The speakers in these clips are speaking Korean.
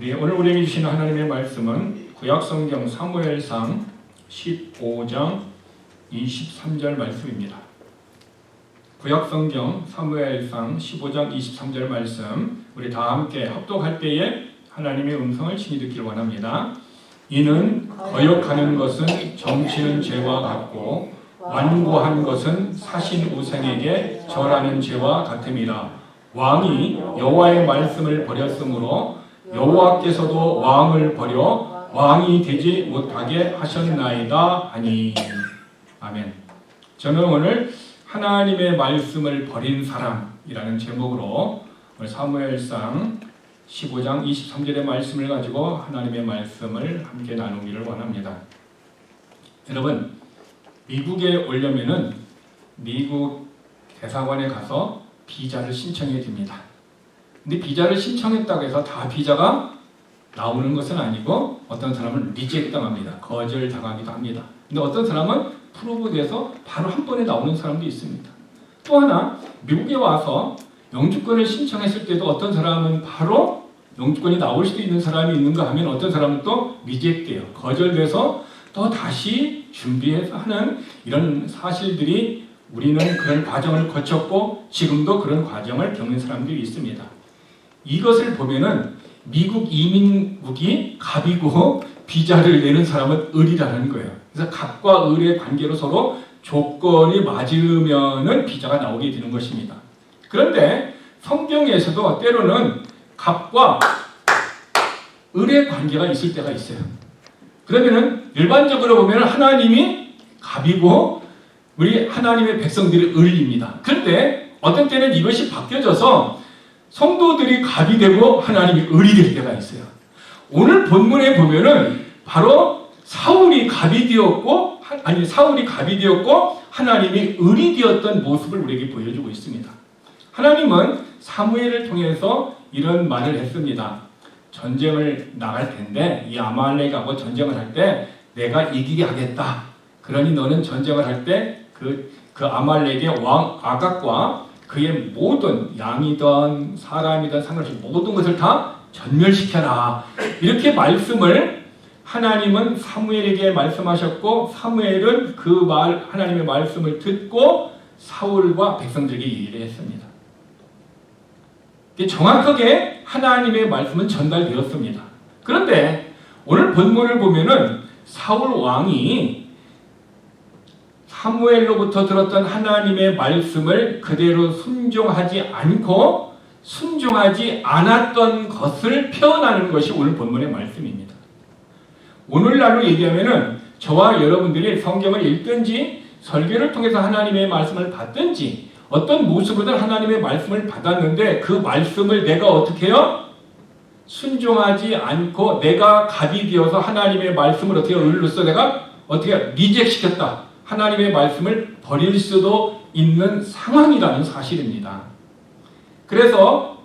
오늘 우리에게 주신 하나님의 말씀은 구약성경 사무엘상 15장 23절 말씀입니다. 구약성경 사무엘상 15장 23절 말씀, 우리 다 함께 합독할 때에 하나님의 음성을 친히 듣기를 원합니다. 이는 거역하는 것은 점치는 죄와 같고 완고한 것은 사신 우상에게 절하는 죄와 같음이라. 왕이 여호와의 말씀을 버렸으므로 여호와께서도 왕을 버려 왕이 되지 못하게 하셨나이다 하니. 아멘. 저는 오늘 하나님의 말씀을 버린 사람이라는 제목으로 사무엘상 15장 23절의 말씀을 가지고 하나님의 말씀을 함께 나누기를 원합니다. 여러분, 미국에 오려면은 미국 대사관에 가서 비자를 신청해 줍니다. 근데 비자를 신청했다고 해서 다 비자가 나오는 것은 아니고 어떤 사람은 리젝트 당합니다. 거절당하기도 합니다. 근데 어떤 사람은 프로브돼서 바로 한 번에 나오는 사람도 있습니다. 또 하나, 미국에 와서 영주권을 신청했을 때도 어떤 사람은 바로 영주권이 나올 수도 있는 사람이 있는가 하면 어떤 사람은 또 리젝트돼요. 거절돼서 또 다시 준비해서 하는 이런 사실들이 우리는 그런 과정을 거쳤고 지금도 그런 과정을 겪는 사람들이 있습니다. 이것을 보면은 미국 이민국이 갑이고 비자를 내는 사람은 을이라는 거예요. 그래서 갑과 을의 관계로 서로 조건이 맞으면은 비자가 나오게 되는 것입니다. 그런데 성경에서도 때로는 갑과 을의 관계가 있을 때가 있어요. 그러면은 일반적으로 보면 하나님이 갑이고 우리 하나님의 백성들이 을입니다. 그런데 어떤 때는 이것이 바뀌어져서 성도들이 갑이 되고 하나님이 을이 될 때가 있어요. 오늘 본문에 보면은 바로 사울이 갑이 되었고 하나님이 을이 되었던 모습을 우리에게 보여주고 있습니다. 하나님은 사무엘을 통해서 이런 말을 했습니다. 전쟁을 나갈 텐데 이 아말렉하고 전쟁을 할 때 내가 이기게 하겠다. 그러니 너는 전쟁을 할 때 그 아말렉의 왕 아각과 그의 모든 양이든 사람이든 상관없이 모든 것을 다 전멸시켜라. 이렇게 말씀을 하나님은 사무엘에게 말씀하셨고 사무엘은 그 하나님의 말씀을 듣고 사울과 백성들에게 얘기를 했습니다. 정확하게 하나님의 말씀은 전달되었습니다. 그런데 오늘 본문을 보면은 사울 왕이 사무엘로부터 들었던 하나님의 말씀을 그대로 순종하지 않았던 것을 표현하는 것이 오늘 본문의 말씀입니다. 오늘날로 얘기하면은 저와 여러분들이 성경을 읽든지 설교를 통해서 하나님의 말씀을 받든지 어떤 모습으로든 하나님의 말씀을 받았는데 그 말씀을 내가 어떻게 해요? 순종하지 않고 내가 갑이 되어서 하나님의 말씀을 어떻게 을로써 내가 어떻게 리젝시켰다. 하나님의 말씀을 버릴 수도 있는 상황이라는 사실입니다. 그래서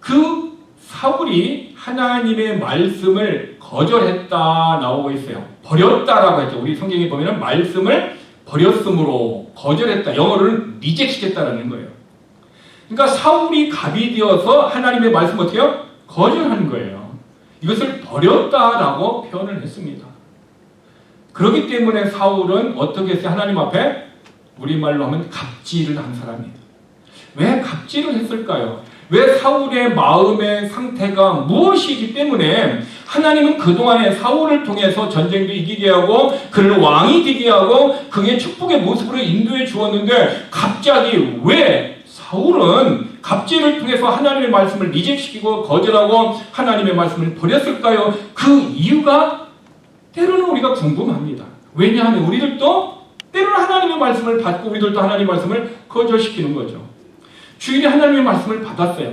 그 사울이 하나님의 말씀을 거절했다 나오고 있어요. 버렸다라고 했죠. 우리 성경에 보면 말씀을 버렸으므로 거절했다. 영어로는 리젝시켰다라는 거예요. 그러니까 사울이 갑이 되어서 하나님의 말씀을 어떻게 해요? 거절하는 거예요. 이것을 버렸다라고 표현을 했습니다. 그렇기 때문에 사울은 어떻게 했어요? 하나님 앞에 우리말로 하면 갑질을 한 사람이에요. 왜 갑질을 했을까요? 왜 사울의 마음의 상태가 무엇이기 때문에 하나님은 그동안에 사울을 통해서 전쟁도 이기게 하고 그를 왕이 되게 하고 그의 축복의 모습으로 인도해 주었는데 갑자기 왜 사울은 갑질을 통해서 하나님의 말씀을 리젝시키고 거절하고 하나님의 말씀을 버렸을까요? 그 이유가 때로는 우리가 궁금합니다. 왜냐하면 우리들도 때로는 하나님의 말씀을 받고 우리들도 하나님의 말씀을 거절시키는 거죠. 주일에 하나님의 말씀을 받았어요.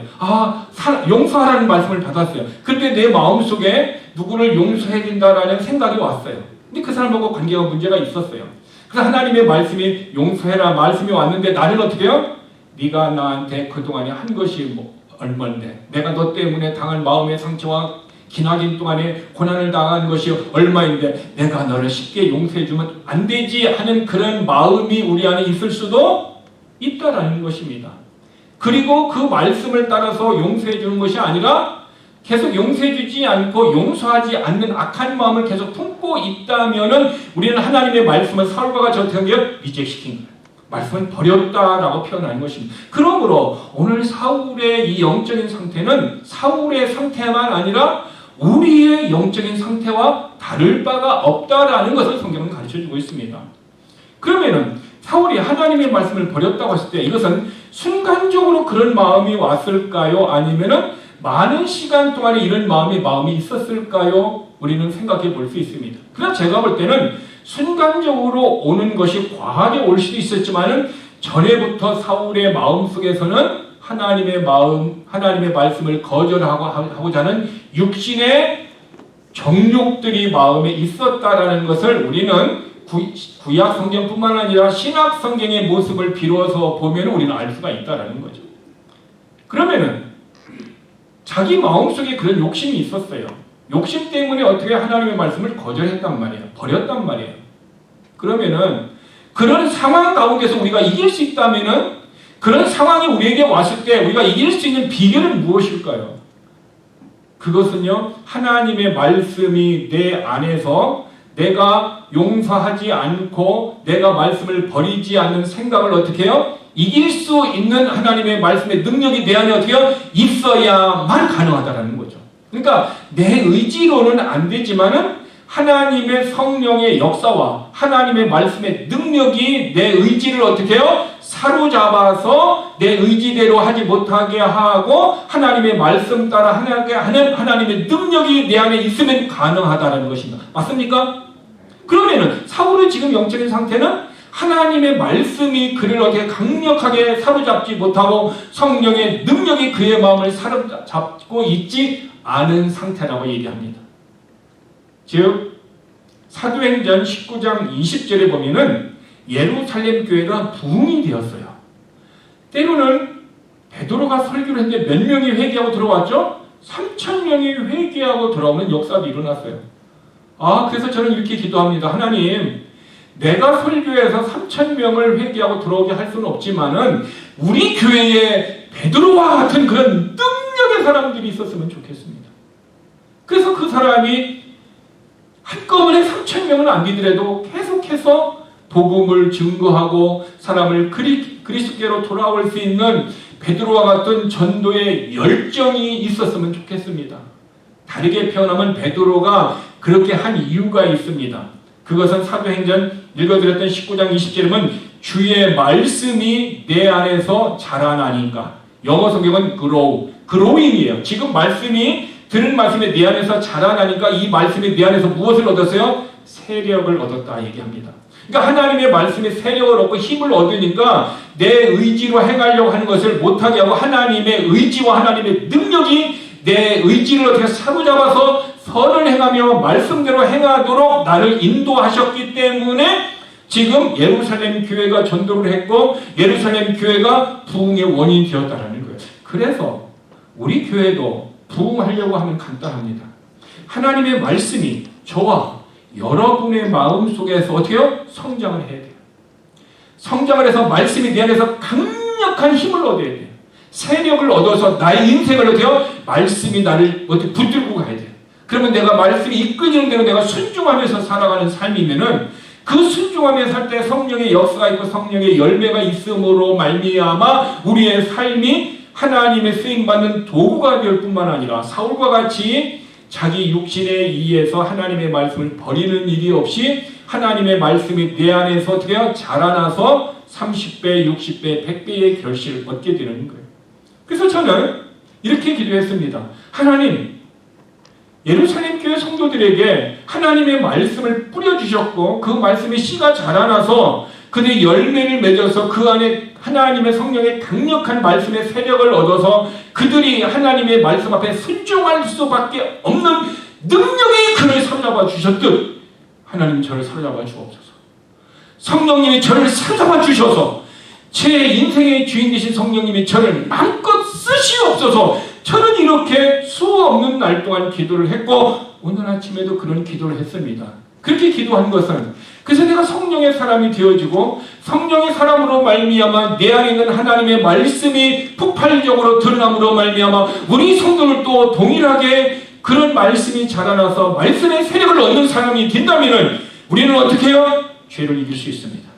용서하라는 말씀을 받았어요. 그런데 내 마음속에 누구를 용서해야 된다라는 생각이 왔어요. 근데 그 사람하고 관계가 문제가 있었어요. 그래서 하나님의 말씀이 용서해라 말씀이 왔는데 나는 어떻게 해요? 네가 나한테 그동안에 한 것이 얼마인데 내가 너 때문에 당한 마음의 상처와 기나긴 동안에 고난을 당한 것이 얼마인데 내가 너를 쉽게 용서해주면 안 되지 하는 그런 마음이 우리 안에 있을 수도 있다라는 것입니다. 그리고 그 말씀을 따라서 용서해 주는 것이 아니라 계속 용서해주지 않고 용서하지 않는 악한 마음을 계속 품고 있다면은 우리는 하나님의 말씀을 사울과 저렇게 리젝시킨 거예요. 말씀을 버렸다라고 표현하는 것입니다. 그러므로 오늘 사울의 이 영적인 상태는 사울의 상태만 아니라 우리의 영적인 상태와 다를 바가 없다라는 것을 성경은 가르쳐주고 있습니다. 그러면은 사울이 하나님의 말씀을 버렸다고 했을 때 이것은 순간적으로 그런 마음이 왔을까요? 아니면은 많은 시간 동안에 이런 마음이 있었을까요? 우리는 생각해 볼 수 있습니다. 그래서 제가 볼 때는 순간적으로 오는 것이 과하게 올 수도 있었지만은 전에부터 사울의 마음 속에서는 하나님의 말씀을 거절하고자 하는 육신의 정욕들이 마음에 있었다라는 것을 우리는 구약 성경뿐만 아니라 신약 성경의 모습을 비로소 보면 우리는 알 수가 있다라는 거죠. 그러면은 자기 마음속에 그런 욕심이 있었어요. 욕심 때문에 어떻게 하나님의 말씀을 거절했단 말이에요. 버렸단 말이에요. 그러면은 그런 상황 가운데서 우리가 이길 수 있다면은 그런 상황이 우리에게 왔을 때 우리가 이길 수 있는 비결은 무엇일까요? 그것은요, 하나님의 말씀이 내 안에서 내가 용서하지 않고 내가 말씀을 버리지 않는 생각을 어떻게 해요? 이길 수 있는 하나님의 말씀의 능력이 내 안에 어떻게 해요? 있어야만 가능하다는 거죠. 그러니까 내 의지로는 안 되지만은 하나님의 성령의 역사와 하나님의 말씀의 능력이 내 의지를 어떻게 해요? 사로잡아서 내 의지대로 하지 못하게 하고 하나님의 말씀 따라 하게 하는 하나님의 능력이 내 안에 있으면 가능하다는 것입니다. 맞습니까? 그러면은 사울의 지금 영적인 상태는 하나님의 말씀이 그를 어떻게 강력하게 사로잡지 못하고 성령의 능력이 그의 마음을 사로잡고 있지 않은 상태라고 얘기합니다. 즉 사도행전 19장 20절에 보면은 예루살렘 교회가 부흥이 되었어요. 때로는 베드로가 설교를 했는데 몇 명이 회개하고 들어왔죠? 3,000명이 회개하고 들어오는 역사도 일어났어요. 그래서 저는 이렇게 기도합니다. 하나님, 내가 설교해서 3,000명을 회개하고 들어오게 할 수는 없지만은 우리 교회에 베드로와 같은 그런 능력의 사람들이 있었으면 좋겠습니다. 그래서 그 사람이 한꺼번에 3,000명은 안 되더라도 계속해서 복음을 증거하고 사람을 그리스도께로 돌아올 수 있는 베드로와 같은 전도의 열정이 있었으면 좋겠습니다. 다르게 표현하면 베드로가 그렇게 한 이유가 있습니다. 그것은 사도행전 읽어드렸던 19장 20절에 보면 주의 말씀이 내 안에서 자라나니까. 영어 성경은 growing이에요. 지금 들은 말씀이 내 안에서 자라나니까 이 말씀이 내 안에서 무엇을 얻었어요? 세력을 얻었다 얘기합니다. 그러니까 하나님의 말씀이 세력을 얻고 힘을 얻으니까 내 의지로 행하려고 하는 것을 못하게 하고 하나님의 의지와 하나님의 능력이 내 의지를 어떻게 사로잡아서 선을 행하며 말씀대로 행하도록 나를 인도하셨기 때문에 지금 예루살렘 교회가 전도를 했고 예루살렘 교회가 부흥의 원인이 되었다는 거예요. 그래서 우리 교회도 부흥하려고 하면 간단합니다. 하나님의 말씀이 저와 여러분의 마음속에서 어떻게 해요? 성장을 해야 돼요. 성장을 해서 말씀이 내 안에서 강력한 힘을 얻어야 돼요. 세력을 얻어서 나의 인생을 어떻게 해요? 말씀이 나를 어떻게 붙들고 가야 돼요. 그러면 내가 말씀이 이끄는 대로 내가 순종하면서 살아가는 삶이면은 그 순종하며 살 때 성령의 역사가 있고 성령의 열매가 있음으로 말미암아 우리의 삶이 하나님의 쓰임받는 도구가 될 뿐만 아니라 사울과 같이 자기 육신에 의해서 하나님의 말씀을 버리는 일이 없이 하나님의 말씀이 내 안에서 어떻게 해요? 자라나서 30배, 60배, 100배의 결실을 얻게 되는 거예요. 그래서 저는 이렇게 기도했습니다. 하나님, 예루살렘 교회 성도들에게 하나님의 말씀을 뿌려주셨고 그 말씀의 씨가 자라나서 그들의 열매를 맺어서 그 안에 하나님의 성령의 강력한 말씀의 세력을 얻어서 그들이 하나님의 말씀 앞에 순종할 수밖에 없는 능력이 그를 사로잡아 주셨듯 하나님 저를 사로잡아 주옵소서. 성령님이 저를 사로잡아 주셔서 제 인생의 주인 되신 성령님이 저를 마음껏 쓰시옵소서. 저는 이렇게 수 없는 날 동안 기도를 했고 오늘 아침에도 그런 기도를 했습니다. 그렇게 기도한 것은 그래서 내가 성령의 사람이 되어지고 성령의 사람으로 말미암아 내 안에 있는 하나님의 말씀이 폭발적으로 드러남으로 말미암아 우리 성도를 또 동일하게 그런 말씀이 자라나서 말씀의 세력을 얻는 사람이 된다면 우리는 어떻게 해요? 죄를 이길 수 있습니다.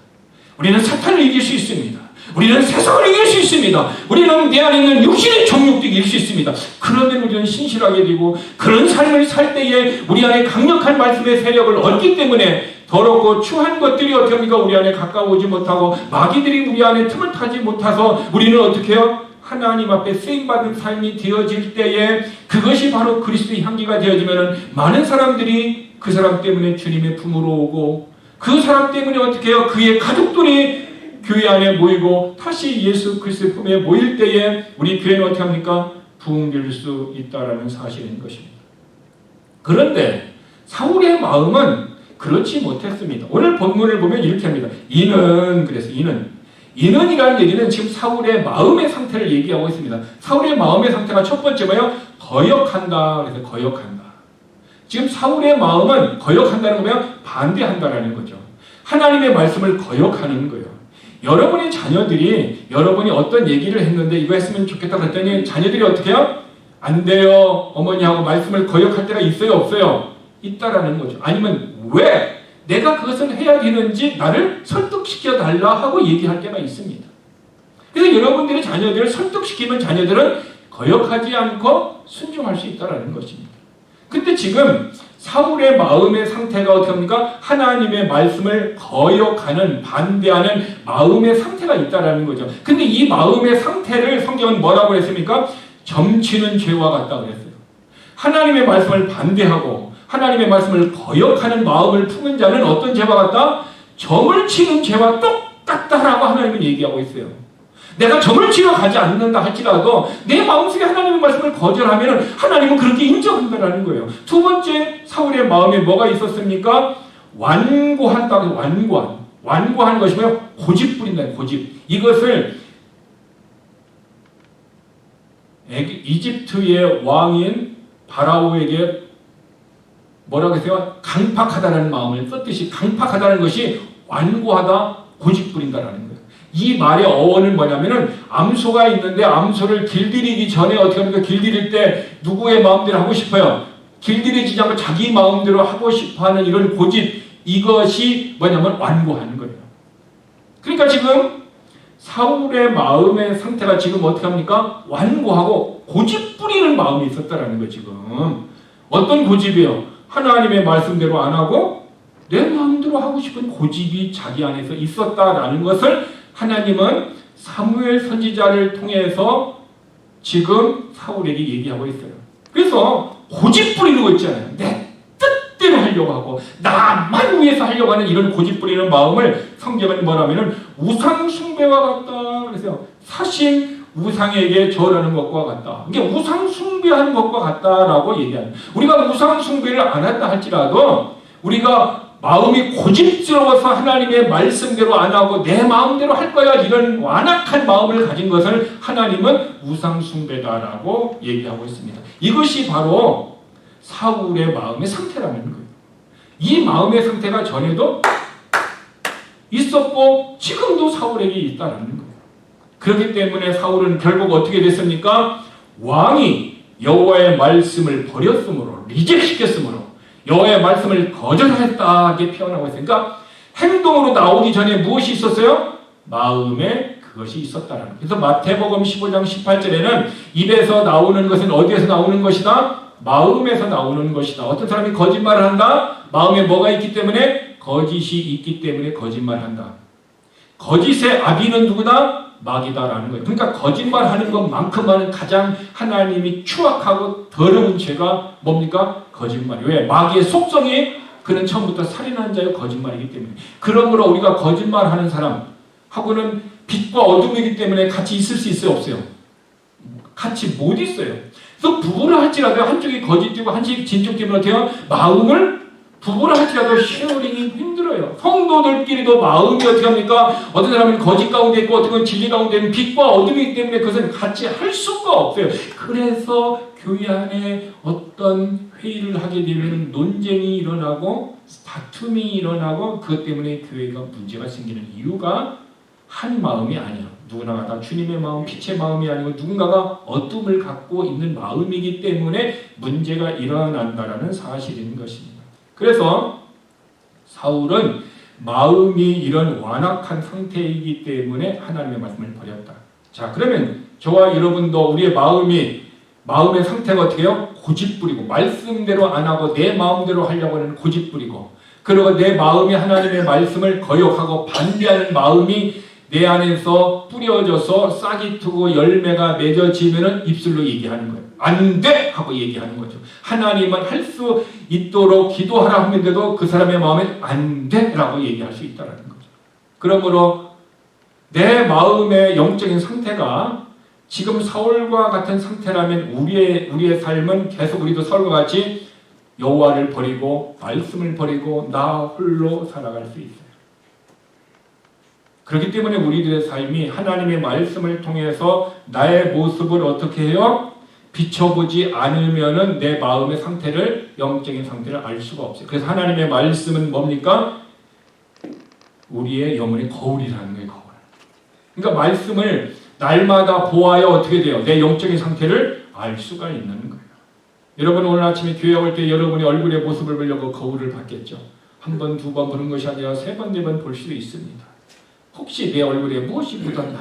우리는 사탄을 이길 수 있습니다. 우리는 세상을 이길 수 있습니다. 우리는 내 안에 있는 육신의 정욕도 이길 수 있습니다. 그러면 우리는 신실하게 되고 그런 삶을 살 때에 우리 안에 강력한 말씀의 세력을 얻기 때문에 더럽고 추한 것들이 어떻게 합니까? 우리 안에 가까워오지 못하고 마귀들이 우리 안에 틈을 타지 못해서 우리는 어떻게 해요? 하나님 앞에 쓰임받은 삶이 되어질 때에 그것이 바로 그리스도의 향기가 되어지면 많은 사람들이 그 사람 때문에 주님의 품으로 오고 그 사람 때문에 어떻게 해요? 그의 가족들이 교회 안에 모이고 다시 예수 그리스도의 품에 모일 때에 우리 교회는 어떻게 합니까? 부흥될 수 있다라는 사실인 것입니다. 그런데 사울의 마음은 그렇지 못했습니다. 오늘 본문을 보면 이렇게 합니다. 이는이라는 얘기는 지금 사울의 마음의 상태를 얘기하고 있습니다. 사울의 마음의 상태가 첫 번째 뭐예요? 거역한다. 그래서 거역한다. 지금 사울의 마음은 거역한다는 거면 반대한다라는 거죠. 하나님의 말씀을 거역하는 거예요. 여러분의 자녀들이 여러분이 어떤 얘기를 했는데 이거 했으면 좋겠다 그랬더니 자녀들이 어떻게 해요? 안 돼요. 어머니하고 말씀을 거역할 때가 있어요? 없어요? 있다라는 거죠. 아니면 왜 내가 그것을 해야 되는지 나를 설득시켜 달라 하고 얘기할 때가 있습니다. 그래서 여러분들의 자녀들을 설득시키면 자녀들은 거역하지 않고 순종할 수 있다는 것입니다. 근데 지금 사울의 마음의 상태가 어떻게 합니까? 하나님의 말씀을 거역하는, 반대하는 마음의 상태가 있다는 거죠. 근데 이 마음의 상태를 성경은 뭐라고 했습니까? 점치는 죄와 같다 그랬어요. 하나님의 말씀을 반대하고 하나님의 말씀을 거역하는 마음을 품은 자는 어떤 죄와 같다? 점을 치는 죄와 똑같다라고 하나님은 얘기하고 있어요. 내가 점을 치러 가지 않는다 할지라도 내 마음속에 하나님의 말씀을 거절하면 하나님은 그렇게 인정한다는 거예요. 두 번째 사울의 마음에 뭐가 있었습니까? 완고한다고 완고한. 완고한 것이 뭐예요? 고집 부린다. 고집. 이것을 이집트의 왕인 바라오에게 뭐라고 했어요? 강팍하다는 마음을 썼듯이 강팍하다는 것이 완고하다, 고집 부린다라는 거예요. 이 말의 어원은 뭐냐면은 암소가 있는데 암소를 길들이기 전에 어떻게 합니까? 길들일 때 누구의 마음대로 하고 싶어요? 길들이지 않고 자기 마음대로 하고 싶어하는 이런 고집, 이것이 뭐냐면 완고하는 거예요. 그러니까 지금 사울의 마음의 상태가 지금 어떻게 합니까? 완고하고 고집 부리는 마음이 있었다라는 거예요. 지금 어떤 고집이에요? 하나님의 말씀대로 안 하고 내 마음대로 하고 싶은 고집이 자기 안에서 있었다라는 것을 하나님은 사무엘 선지자를 통해서 지금 사울에게 얘기하고 있어요. 그래서 고집 부리는 거 있잖아요. 내 뜻대로 하려고 하고 나만 위해서 하려고 하는 이런 고집 부리는 마음을 성경은 뭐라면은 우상 숭배와 같다. 그래서 사신 우상에게 절하는 것과 같다. 이게 우상 숭배하는 것과 같다라고 얘기하는. 우리가 우상 숭배를 안 한다 할지라도 우리가 마음이 고집스러워서 하나님의 말씀대로 안 하고 내 마음대로 할 거야 이런 완악한 마음을 가진 것을 하나님은 우상 숭배다라고 얘기하고 있습니다. 이것이 바로 사울의 마음의 상태라는 거예요. 이 마음의 상태가 전에도 있었고 지금도 사울에게 있다는 거예요. 그렇기 때문에 사울은 결국 어떻게 됐습니까? 왕이 여호와의 말씀을 버렸으므로 리젝시켰으므로 여호와의 말씀을 거절했다게 표현하고 있으니까 행동으로 나오기 전에 무엇이 있었어요? 마음에 그것이 있었다라는 거예요. 그래서 마태복음 15장 18절에는 입에서 나오는 것은 어디에서 나오는 것이다? 마음에서 나오는 것이다. 어떤 사람이 거짓말을 한다? 마음에 뭐가 있기 때문에? 거짓이 있기 때문에 거짓말을 한다. 거짓의 아비는 누구다? 마귀다라는 거예요. 그러니까 거짓말하는 것만큼은 가장 하나님이 추악하고 더러운 죄가 뭡니까? 거짓말이에요. 왜? 마귀의 속성이 그는 처음부터 살인한 자의 거짓말이기 때문에. 그러므로 우리가 거짓말하는 사람하고는 빛과 어둠이기 때문에 같이 있을 수 있어요? 없어요? 같이 못 있어요. 그래서 부부를 할지라도 한쪽이 거짓되고 한쪽이 진실되면 어때요? 마음을 부부를 할지라도 쉐어링이 힘들어요. 힘들어요. 성도들끼리도 마음이 어떻게 합니까? 어떤 사람은 거짓 가운데 있고 어떤 건 진리 가운데 있는 빛과 어둠이기 때문에 그것은 같이 할 수가 없어요. 그래서 교회 안에 어떤 회의를 하게 되면 논쟁이 일어나고 다툼이 일어나고 그것 때문에 교회가 문제가 생기는 이유가 한 마음이 아니야. 누구나가 다 주님의 마음, 빛의 마음이 아니고 누군가가 어둠을 갖고 있는 마음이기 때문에 문제가 일어난다라는 사실인 것입니다. 그래서 사울은 마음이 이런 완악한 상태이기 때문에 하나님의 말씀을 버렸다. 자, 그러면 저와 여러분도 우리의 마음의 상태가 어떻게 해요? 고집부리고 말씀대로 안 하고 내 마음대로 하려고 하는 고집부리고 그리고 내 마음이 하나님의 말씀을 거역하고 반대하는 마음이 내 안에서 뿌려져서 싹이 트고 열매가 맺어지면 입술로 얘기하는 거예요. 안 돼! 하고 얘기하는 거죠. 하나님은 할 수 있도록 기도하라 하는데도 그 사람의 마음에 안 돼! 라고 얘기할 수 있다는 거죠. 그러므로 내 마음의 영적인 상태가 지금 사울과 같은 상태라면 우리의 삶은 계속 우리도 사울과 같이 여호와를 버리고 말씀을 버리고 나 홀로 살아갈 수 있어요. 그렇기 때문에 우리들의 삶이 하나님의 말씀을 통해서 나의 모습을 어떻게 해요? 비춰보지 않으면은 내 마음의 상태를, 영적인 상태를 알 수가 없어요. 그래서 하나님의 말씀은 뭡니까? 우리의 영혼의 거울이라는 거예요, 거울. 그러니까 말씀을 날마다 보아야 어떻게 돼요? 내 영적인 상태를 알 수가 있는 거예요. 여러분 오늘 아침에 교회 올 때 여러분의 얼굴의 모습을 보려고 거울을 봤겠죠? 한 번, 두 번 보는 것이 아니라 세 번, 네 번 볼 수도 있습니다. 혹시 내 얼굴에 무엇이 묻었나?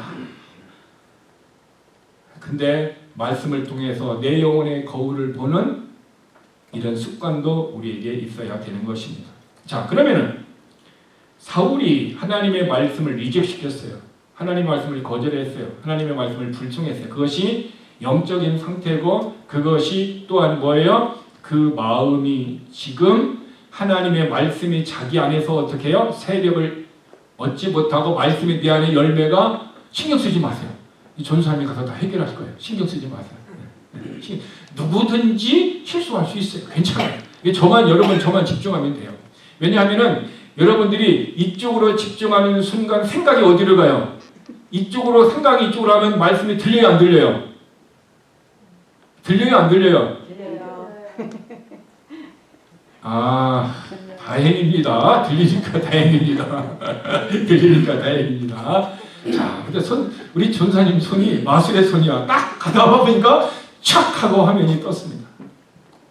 근데 말씀을 통해서 내 영혼의 거울을 보는 이런 습관도 우리에게 있어야 되는 것입니다. 자, 그러면은 사울이 하나님의 말씀을 리젝시켰어요. 하나님의 말씀을 거절했어요. 하나님의 말씀을 불충했어요. 그것이 영적인 상태고 그것이 또한 뭐예요? 그 마음이 지금 하나님의 말씀이 자기 안에서 어떻게 해요? 세력을 얻지 못하고 말씀이 내 안에 열매가 신경 쓰지 마세요. 이 전사님이 가서 다 해결할 거예요. 신경 쓰지 마세요. 누구든지 실수할 수 있어요. 괜찮아요. 저만 집중하면 돼요. 왜냐하면은 여러분들이 이쪽으로 집중하는 순간 생각이 어디로 가요? 생각이 이쪽으로 하면 말씀이 들려요, 안 들려요? 들려요, 안 들려요? 아, 다행입니다. 들리니까 다행입니다. 들리니까 다행입니다. 자, 근데 우리 전사님 손이 마술의 손이야. 딱 가다 보니까 촥 하고 화면이 떴습니다.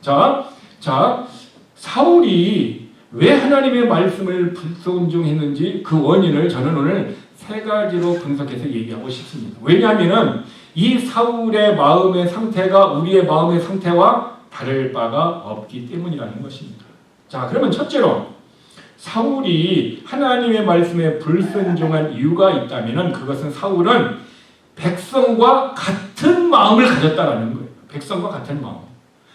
자, 사울이 왜 하나님의 말씀을 불순종했는지 그 원인을 저는 오늘 세 가지로 분석해서 얘기하고 싶습니다. 왜냐하면 이 사울의 마음의 상태가 우리의 마음의 상태와 다를 바가 없기 때문이라는 것입니다. 자, 그러면 첫째로 사울이 하나님의 말씀에 불순종한 이유가 있다면 그것은 사울은 백성과 같은 마음을 가졌다라는 거예요. 백성과 같은 마음.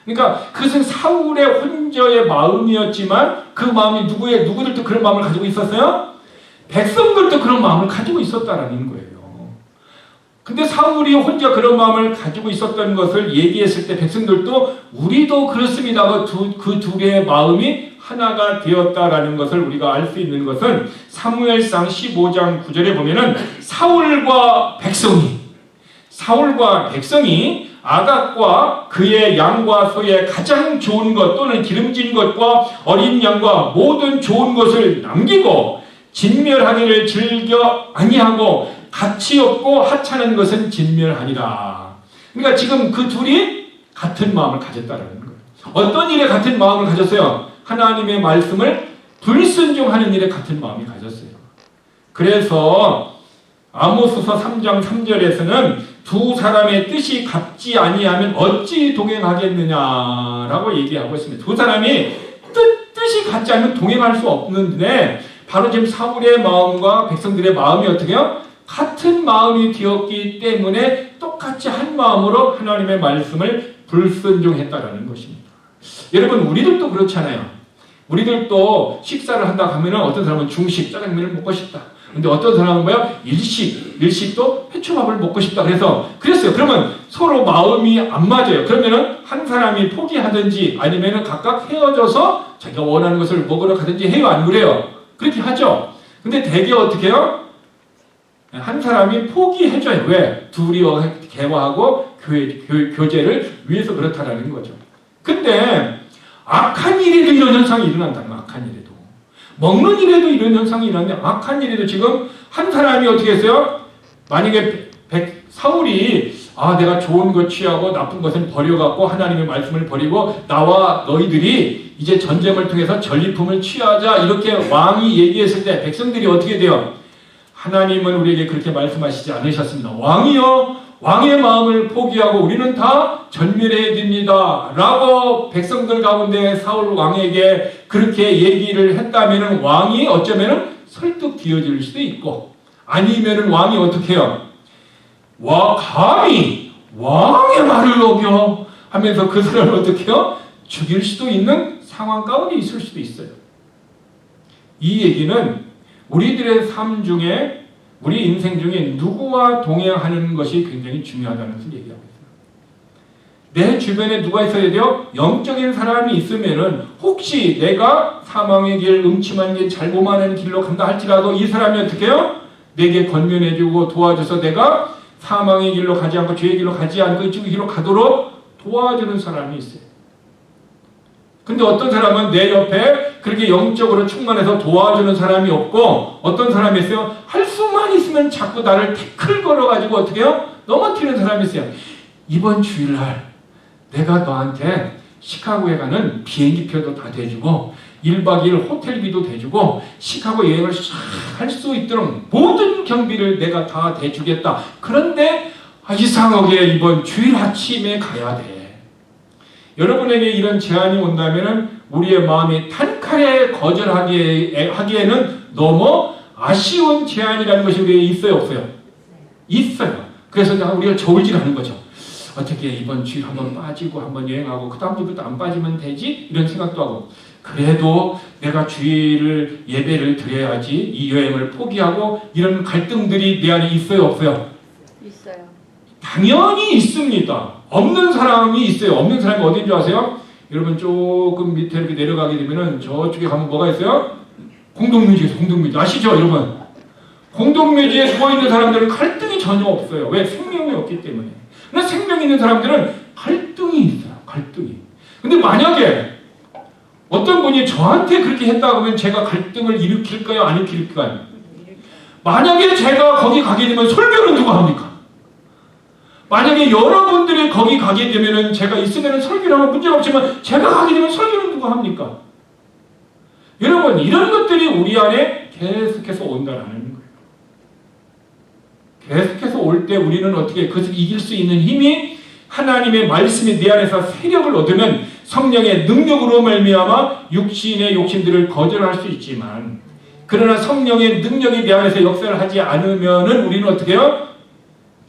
그러니까 그것은 사울의 혼자의 마음이었지만 그 마음이 누구들도 그런 마음을 가지고 있었어요? 백성들도 그런 마음을 가지고 있었다라는 거예요. 근데 사울이 혼자 그런 마음을 가지고 있었던 것을 얘기했을 때 백성들도 우리도 그렇습니다. 그 두 개의 마음이 하나가 되었다라는 것을 우리가 알 수 있는 것은 사무엘상 15장 9절에 보면은 사울과 백성이 아각과 그의 양과 소의 가장 좋은 것 또는 기름진 것과 어린 양과 모든 좋은 것을 남기고 진멸하기를 즐겨 아니하고 가치 없고 하찮은 것은 진멸하니라. 그러니까 지금 그 둘이 같은 마음을 가졌다는 거예요. 어떤 일에 같은 마음을 가졌어요? 하나님의 말씀을 불순종하는 일에 같은 마음이 가졌어요. 그래서 아모스서 3장 3절에서는 두 사람의 뜻이 같지 아니하면 어찌 동행하겠느냐라고 얘기하고 있습니다. 두 사람이 뜻이 같지 않으면 동행할 수 없는데 바로 지금 사울의 마음과 백성들의 마음이 어떻게 해요? 같은 마음이 되었기 때문에 똑같이 한 마음으로 하나님의 말씀을 불순종했다라는 것입니다. 여러분 우리들도 그렇잖아요. 우리들도 식사를 한다 하면 어떤 사람은 중식, 짜장면을 먹고 싶다. 근데 어떤 사람은 뭐야? 일식도 회초밥을 먹고 싶다. 그랬어요. 그러면 서로 마음이 안 맞아요. 그러면은 한 사람이 포기하든지 아니면은 각각 헤어져서 자기가 원하는 것을 먹으러 가든지 해요. 안 그래요? 그렇게 하죠. 근데 대개 어떻게 해요? 한 사람이 포기해줘요. 왜? 둘이 대화하고 교제를 위해서 그렇다라는 거죠. 근데 악한 일에도 이런 현상이 일어난다는 거예요. 악한 일에도. 먹는 일에도 이런 현상이 일어나는데 악한 일에도 지금 한 사람이 어떻게 했어요? 만약에 사울이 내가 좋은 것 취하고 나쁜 것은 버려갖고 하나님의 말씀을 버리고 나와 너희들이 이제 전쟁을 통해서 전리품을 취하자 이렇게 왕이 얘기했을 때 백성들이 어떻게 돼요? 하나님은 우리에게 그렇게 말씀하시지 않으셨습니다. 왕이요, 왕의 마음을 포기하고 우리는 다 전멸해야 됩니다 라고 백성들 가운데 사울 왕에게 그렇게 얘기를 했다면 왕이 어쩌면 설득 뒤어질 수도 있고, 아니면 왕이 어떻게 해요? 감히 왕의 말을 어겨 하면서 그 사람을 어떻게 해요? 죽일 수도 있는 상황 가운데 있을 수도 있어요. 이 얘기는 우리들의 삶 중에, 우리 인생 중에 누구와 동행하는 것이 굉장히 중요하다는 것을 얘기하고 있어요. 내 주변에 누가 있어야 돼요? 영적인 사람이 있으면은 혹시 내가 사망의 길, 음침한 길, 잘못하는 길로 간다 할지라도 이 사람이 어떻게 해요? 내게 권면해주고 도와줘서 내가 사망의 길로 가지 않고 죄의 길로 가지 않고 이쪽 길로 가도록 도와주는 사람이 있어요. 근데 어떤 사람은 내 옆에 그렇게 영적으로 충만해서 도와주는 사람이 없고, 어떤 사람이 있어요? 할 수만 있으면 자꾸 나를 태클 걸어가지고 어떻게 해요? 넘어뜨리는 사람이 있어요. 이번 주일날 내가 너한테 시카고에 가는 비행기표도 다 대주고 1박 2일 호텔비도 대주고 시카고 여행을 할 수 있도록 모든 경비를 내가 다 대주겠다. 그런데 이상하게 이번 주일 아침에 가야 돼. 여러분에게 이런 제안이 온다면 우리의 마음이 단칼에 거절하기에는 너무 아쉬운 제안이라는 것이 우리에게 있어요, 없어요? 있어요. 그래서 우리가 저울질하는 거죠. 어떻게 이번 주일 한번 빠지고 한번 여행하고 그 다음 주부터 안 빠지면 되지? 이런 생각도 하고, 그래도 내가 주일을 예배를 드려야지 이 여행을 포기하고, 이런 갈등들이 내 안에 있어요, 없어요? 있어요. 당연히 있습니다. 없는 사람이 있어요. 없는 사람이 어딘 줄 아세요? 여러분 조금 밑에 이렇게 내려가게 되면은 저쪽에 가면 뭐가 있어요? 공동묘지 있어요. 공동묘지 아시죠, 여러분? 공동묘지에 누워 있는 사람들은 갈등이 전혀 없어요. 왜? 생명이 없기 때문에. 그러나 생명 있는 사람들은 갈등이 있어요. 갈등이. 근데 만약에 어떤 분이 저한테 그렇게 했다고 하면 제가 갈등을 일으킬까요? 안 일으킬까요? 만약에 제가 거기 가게 되면 설교는 누가 합니까? 만약에 여러분들이 거기 가게 되면 제가 있으면 설교를 하면 문제가 없지만 제가 가게 되면 설교는 누가 합니까? 여러분, 이런 것들이 우리 안에 계속해서 온다는 거예요. 계속해서 올 때 우리는 어떻게 그것을 이길 수 있는 힘이, 하나님의 말씀이 내 안에서 세력을 얻으면 성령의 능력으로 말미암아 육신의 욕심들을 거절할 수 있지만, 그러나 성령의 능력이 내 안에서 역사를 하지 않으면은 우리는 어떻게 해요?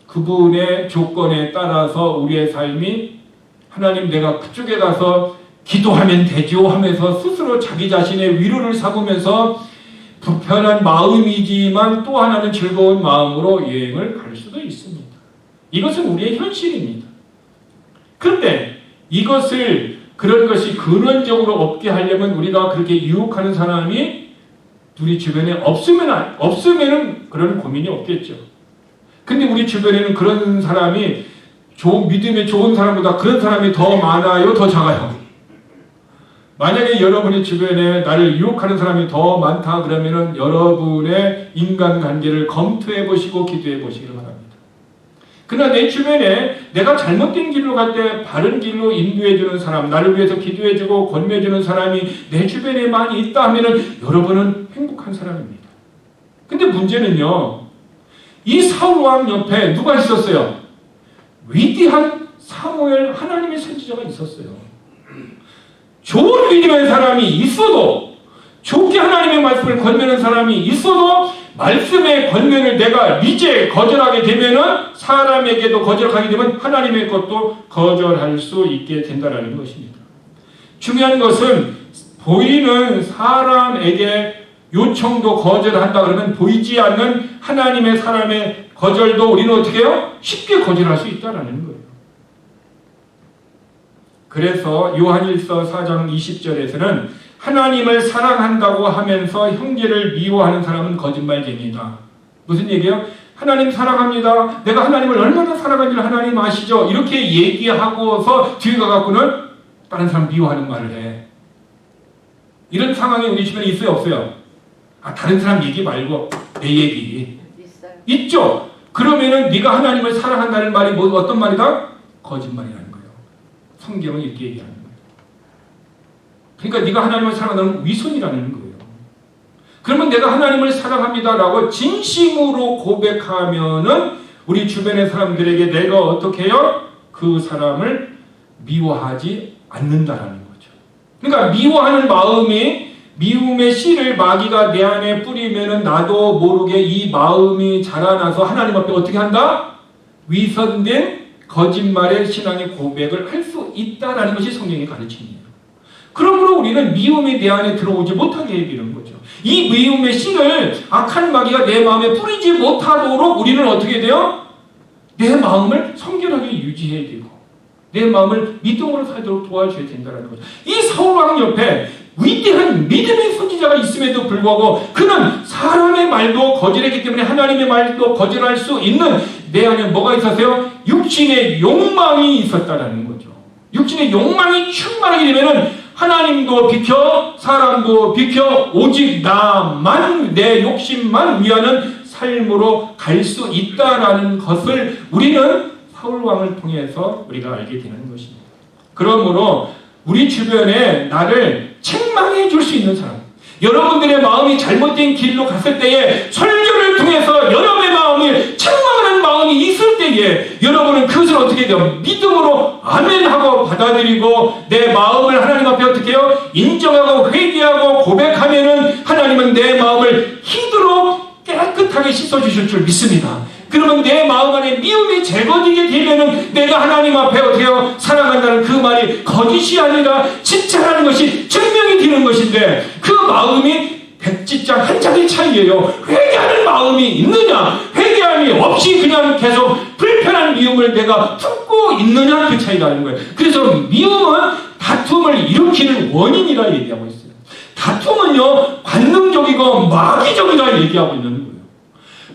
그분의 조건에 따라서 우리의 삶이, 하나님 내가 그쪽에 가서 기도하면 되죠 하면서 스스로 자기 자신의 위로를 삼으면서 불편한 마음이지만 또 하나는 즐거운 마음으로 여행을 갈 수도 있습니다. 이것은 우리의 현실입니다. 그런데 이것을, 그런 것이 근원적으로 없게 하려면 우리가 그렇게 유혹하는 사람이 우리 주변에 없으면은 그런 고민이 없겠죠. 근데 우리 주변에는 그런 사람이, 믿음에 좋은 사람보다 그런 사람이 더 많아요, 더 작아요? 만약에 여러분의 주변에 나를 유혹하는 사람이 더 많다 그러면은 여러분의 인간관계를 검토해 보시고 기도해 보시기를 바랍니다. 그러나 내 주변에 내가 잘못된 길로 갈 때 바른 길로 인도해 주는 사람, 나를 위해서 기도해 주고 권면해 주는 사람이 내 주변에 많이 있다 하면은 여러분은 행복한 사람입니다. 근데 문제는요, 이 사울 왕 옆에 누가 있었어요? 위대한 사무엘, 하나님의 선지자가 있었어요. 좋은 믿음의 사람이 있어도, 좋게 하나님의 말씀을 권면하는 사람이 있어도 말씀의 권면을 내가 이제 거절하게 되면은 사람에게도 거절하게 되면 하나님의 것도 거절할 수 있게 된다는 것입니다. 중요한 것은 보이는 사람에게 요청도 거절한다 그러면 보이지 않는 하나님의 사람의 거절도 우리는 어떻게 해요? 쉽게 거절할 수 있다는 거예요. 그래서 요한일서 4장 20절에서는 하나님을 사랑한다고 하면서 형제를 미워하는 사람은 거짓말쟁이다. 무슨 얘기예요? 하나님 사랑합니다. 내가 하나님을 얼마나 사랑하는지 하나님 아시죠? 이렇게 얘기하고서 뒤에 가갖고는 다른 사람 미워하는 말을 해. 이런 상황이 우리 주변에 있어요, 없어요? 다른 사람 얘기 말고 내 얘기. 있어요. 있죠? 그러면은 네가 하나님을 사랑한다는 말이 어떤 말이다? 거짓말이라는 거예요. 성경은 이렇게 얘기하는 거예요. 그러니까 네가 하나님을 사랑한다는 위선이라는 거예요. 그러면 내가 하나님을 사랑합니다라고 진심으로 고백하면은 우리 주변의 사람들에게 내가 어떻게 해요? 그 사람을 미워하지 않는다라는 거죠. 그러니까 미워하는 마음이 미움의 씨를 마귀가 내 안에 뿌리면은 나도 모르게 이 마음이 자라나서 하나님 앞에 어떻게 한다? 위선된 거짓말의 신앙의 고백을 할 수 있다라는 것이 성경의 가르침이에요. 그러므로 우리는 미움이 내 안에 들어오지 못하게 해주는 거죠. 이 미움의 씨를 악한 마귀가 내 마음에 뿌리지 못하도록 우리는 어떻게 돼요? 내 마음을 성결하게 유지해야 되고 내 마음을 믿음으로 살도록 도와줘야 된다는 거죠. 이 사울왕 옆에 위대한 믿음의 선지자가 있음에도 불구하고 그는 사람의 말도 거절했기 때문에 하나님의 말도 거절할 수 있는 내 안에 뭐가 있었어요? 육신의 욕망이 있었다는 거죠. 육신의 욕망이 충만하게 되면은 하나님도 비켜 사람도 비켜 오직 나만 내 욕심만 위하는 삶으로 갈 수 있다라는 것을 우리는 사울왕을 통해서 우리가 알게 되는 것입니다. 그러므로 우리 주변에 나를 책망해 줄 수 있는 사람, 여러분들의 마음이 잘못된 길로 갔을 때에 설교를 통해서 여러분의 마음을 책망하는 마음이 있을 때에 여러분은 그것을 어떻게 돼요? 믿음으로 아멘하고 받아들이고 내 마음을 하나님 앞에 어떻게 해요? 인정하고 회개하고 고백하면은 하나님은 내 마음을 희도로 깨끗하게 씻어주실 줄 믿습니다. 그러면 내 마음 안에 미움이 제거되게 되면은 내가 하나님 앞에 어떻게 해요? 사랑한다는 그 말이 거짓이 아니라 진짜라는 것이 증명이 되는 것인데 그 마음이 백지장 한 장의 차이예요. 회개하는 마음이 있느냐 회개함이 없이 그냥 계속 불편한 미움을 내가 품고 있느냐 그 차이라는 거예요. 그래서 미움은 다툼을 일으키는 원인이라 얘기하고 있어요. 다툼은요 관능적이고 마귀적이라 얘기하고 있는 거예요.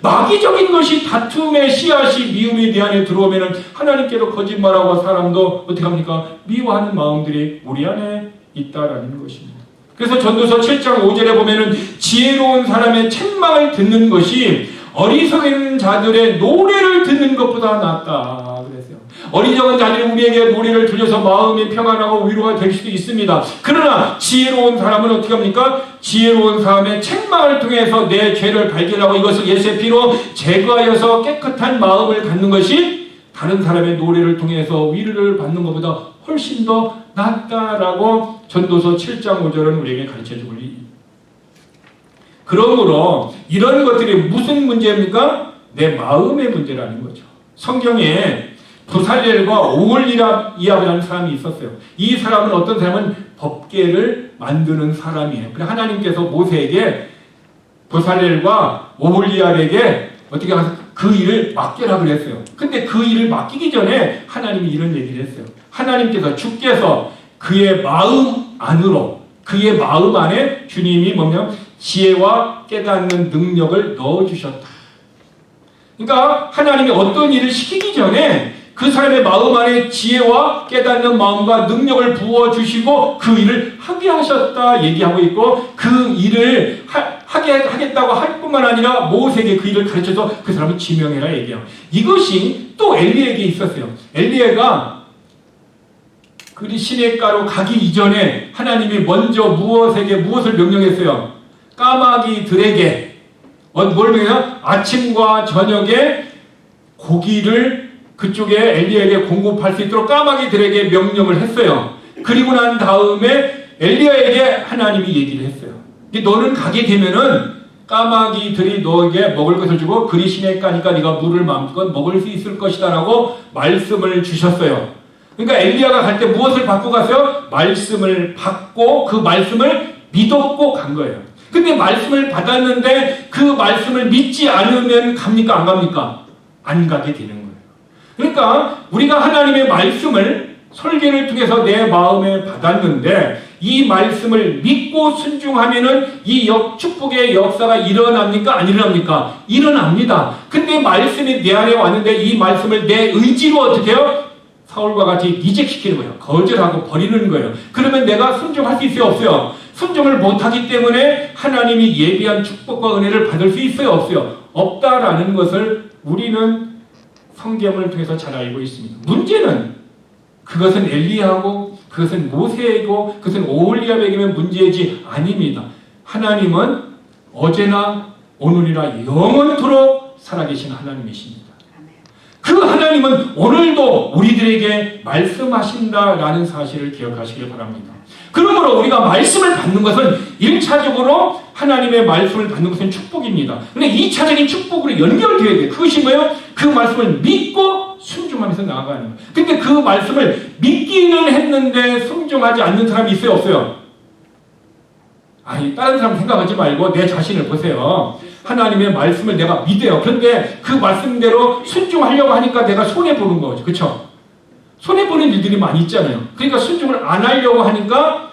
마귀적인 것이 다툼의 씨앗이 미움이 내 안에 들어오면 하나님께도 거짓말하고 사람도 어떻게 합니까? 미워하는 마음들이 우리 안에 있다라는 것입니다. 그래서 전도서 7장 5절에 보면은 지혜로운 사람의 책망을 듣는 것이 어리석은 자들의 노래를 듣는 것보다 낫다 그랬어요. 어리석은 자들이 우리에게 노래를 들려서 마음이 평안하고 위로가 될 수도 있습니다. 그러나 지혜로운 사람은 어떻게 합니까? 지혜로운 사람의 책망을 통해서 내 죄를 발견하고 이것을 예수의 피로 제거하여서 깨끗한 마음을 갖는 것이 다른 사람의 노래를 통해서 위로를 받는 것보다 훨씬 더 낫다라고 전도서 7장 5절은 우리에게 가르쳐주고 있습니다. 그러므로 이런 것들이 무슨 문제입니까? 내 마음의 문제라는 거죠. 성경에 부살렐과 오홀리압이라는 사람이 있었어요. 이 사람은 어떤 사람은 법궤를 만드는 사람이에요. 그래서 하나님께서 모세에게 부살렐과 오홀리압에게 어떻게 해서 그 일을 맡겨라 그랬어요. 근데 그 일을 맡기기 전에 하나님이 이런 얘기를 했어요. 하나님께서 주께서 그의 마음 안으로 그의 마음 안에 주님이 뭐냐면 지혜와 깨닫는 능력을 넣어주셨다. 그러니까 하나님이 어떤 일을 시키기 전에 그 사람의 마음 안에 지혜와 깨닫는 마음과 능력을 부어주시고 그 일을 하게 하셨다 얘기하고 있고 그 일을 하겠다고 할 뿐만 아니라 모세에게 그 일을 가르쳐서 그 사람을 지명해라 얘기해요. 이것이 또 엘리에게 있었어요. 엘리야가 그 시냇가로 가기 이전에 하나님이 먼저 무엇을 명령했어요? 까마귀들에게 뭘 명령해요? 아침과 저녁에 고기를 그쪽에 엘리야에게 공급할 수 있도록 까마귀들에게 명령을 했어요. 그리고 난 다음에 엘리야에게 하나님이 얘기를 했어요. 너는 가게 되면은 까마귀들이 너에게 먹을 것을 주고 그리 시냇가니까 네가 물을 마음껏 먹을 수 있을 것이다 라고 말씀을 주셨어요. 그러니까 엘리야가 갈 때 무엇을 받고 갔어요? 말씀을 받고 그 말씀을 믿었고 간 거예요. 근데 말씀을 받았는데 그 말씀을 믿지 않으면 갑니까? 안 갑니까? 안 가게 되는 거예요. 그러니까 우리가 하나님의 말씀을 설계를 통해서 내 마음에 받았는데 이 말씀을 믿고 순종하면은 이 축복의 역사가 일어납니까? 안 일어납니까? 일어납니다. 근데 말씀이 내 안에 왔는데 이 말씀을 내 의지로 어떻게 해요? 사울과 같이 리젝시키는 거예요. 거절하고 버리는 거예요. 그러면 내가 순종할 수 있어요? 없어요? 순종을 못하기 때문에 하나님이 예비한 축복과 은혜를 받을 수 있어요? 없어요? 없다라는 것을 우리는 성경을 통해서 잘 알고 있습니다. 문제는 그것은 엘리야고 그것은 모세이고 그것은 오홀리압에게만 문제이지 아닙니다. 하나님은 어제나 오늘이라 영원토록 살아계신 하나님이십니다. 그 하나님은 오늘도 우리들에게 말씀하신다라는 사실을 기억하시길 바랍니다. 그러므로 우리가 말씀을 받는 것은 1차적으로 하나님의 말씀을 받는 것은 축복입니다. 근데 2차적인 축복으로 연결되어야 돼요. 그것이 뭐예요? 그 말씀을 믿고 순종하면서 나아가는 거예요. 근데 그 말씀을 믿기는 했는데 순종하지 않는 사람이 있어요? 없어요? 아니, 다른 사람 생각하지 말고 내 자신을 보세요. 하나님의 말씀을 내가 믿어요. 그런데 그 말씀대로 순종하려고 하니까 내가 손해보는 거죠. 그렇죠? 손해보는 일들이 많이 있잖아요. 그러니까 순종을 안 하려고 하니까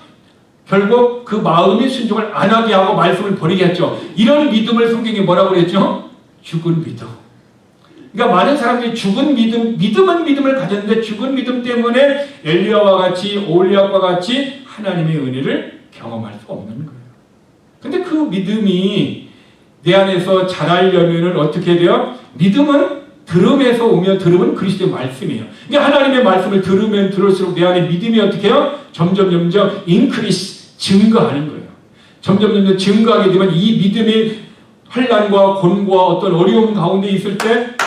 결국 그 마음이 순종을 안 하게 하고 말씀을 버리게 했죠. 이런 믿음을 성경이 뭐라고 그랬죠? 죽은 믿음. 그러니까 많은 사람들이 죽은 믿음은 믿음을 가졌는데 죽은 믿음 때문에 엘리야와 같이 오홀리압과 같이 하나님의 은혜를 경험할 수 없는 거예요. 근데 그 믿음이 내 안에서 자라려면 어떻게 돼요? 믿음은 들음에서 오며 들음은 그리스도의 말씀이에요. 그러니까 하나님의 말씀을 들으면 들을수록 내 안에 믿음이 어떻게 해요? 점점 인크리스, 증가하는 거예요. 점점 증가하게 되면 이 믿음이 환난과 곤고와 어떤 어려움 가운데 있을 때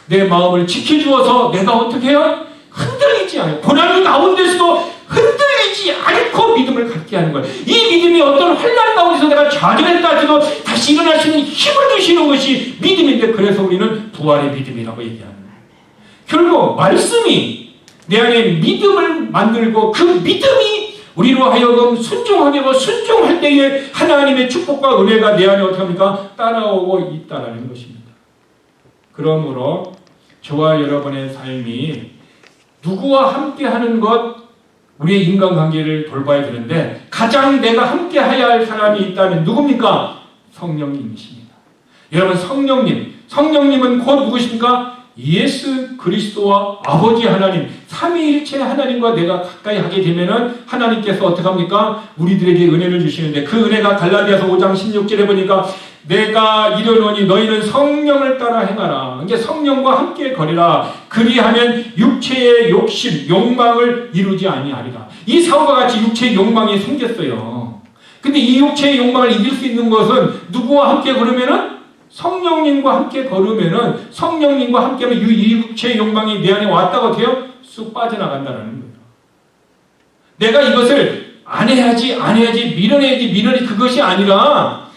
내 마음을 지켜주어서 내가 어떻게 해요? 흔들리지 않아요. 고난 가운데서도 흔들리지 않고 믿음을 갖게 하는 거예요. 이 믿음이 어떤 환난 가운데서 내가 좌절했다 해도 다시 일어날 수 있는 힘을 주시는 것이 믿음인데 그래서 우리는 부활의 믿음이라고 얘기하는 거예요. 결국 말씀이 내 안에 믿음을 만들고 그 믿음이 우리로 하여금 순종하게 하고 순종할 때에 하나님의 축복과 은혜가 내 안에 어떻게 합니까? 따라오고 있다는 것입니다. 그러므로 저와 여러분의 삶이 누구와 함께 하는 것, 우리의 인간관계를 돌봐야 되는데 가장 내가 함께 해야 할 사람이 있다면 누굽니까? 성령님이십니다. 여러분 성령님은 곧 누구십니까? 예수 그리스도와 아버지 하나님, 삼위일체 하나님과 내가 가까이 하게 되면은 하나님께서 어떻게 합니까? 우리들에게 은혜를 주시는데 그 은혜가 갈라디아서 5장 16절에 보니까 내가 이르노니 너희는 성령을 따라 행하라. 이제 성령과 함께 거리라. 그리하면 육체의 욕심, 욕망을 이루지 아니하리라. 이 사울과 같이 육체의 욕망이 생겼어요. 근데 이 육체의 욕망을 이길 수 있는 것은 누구와 함께 걸으면은? 성령님과 함께 걸으면은 성령님과 함께하면 이 육체의 욕망이 내 안에 왔다고 어떻게 해요? 쑥 빠져나간다는 거예요. 내가 이것을 안 해야지 밀어내야지 그것이 아니라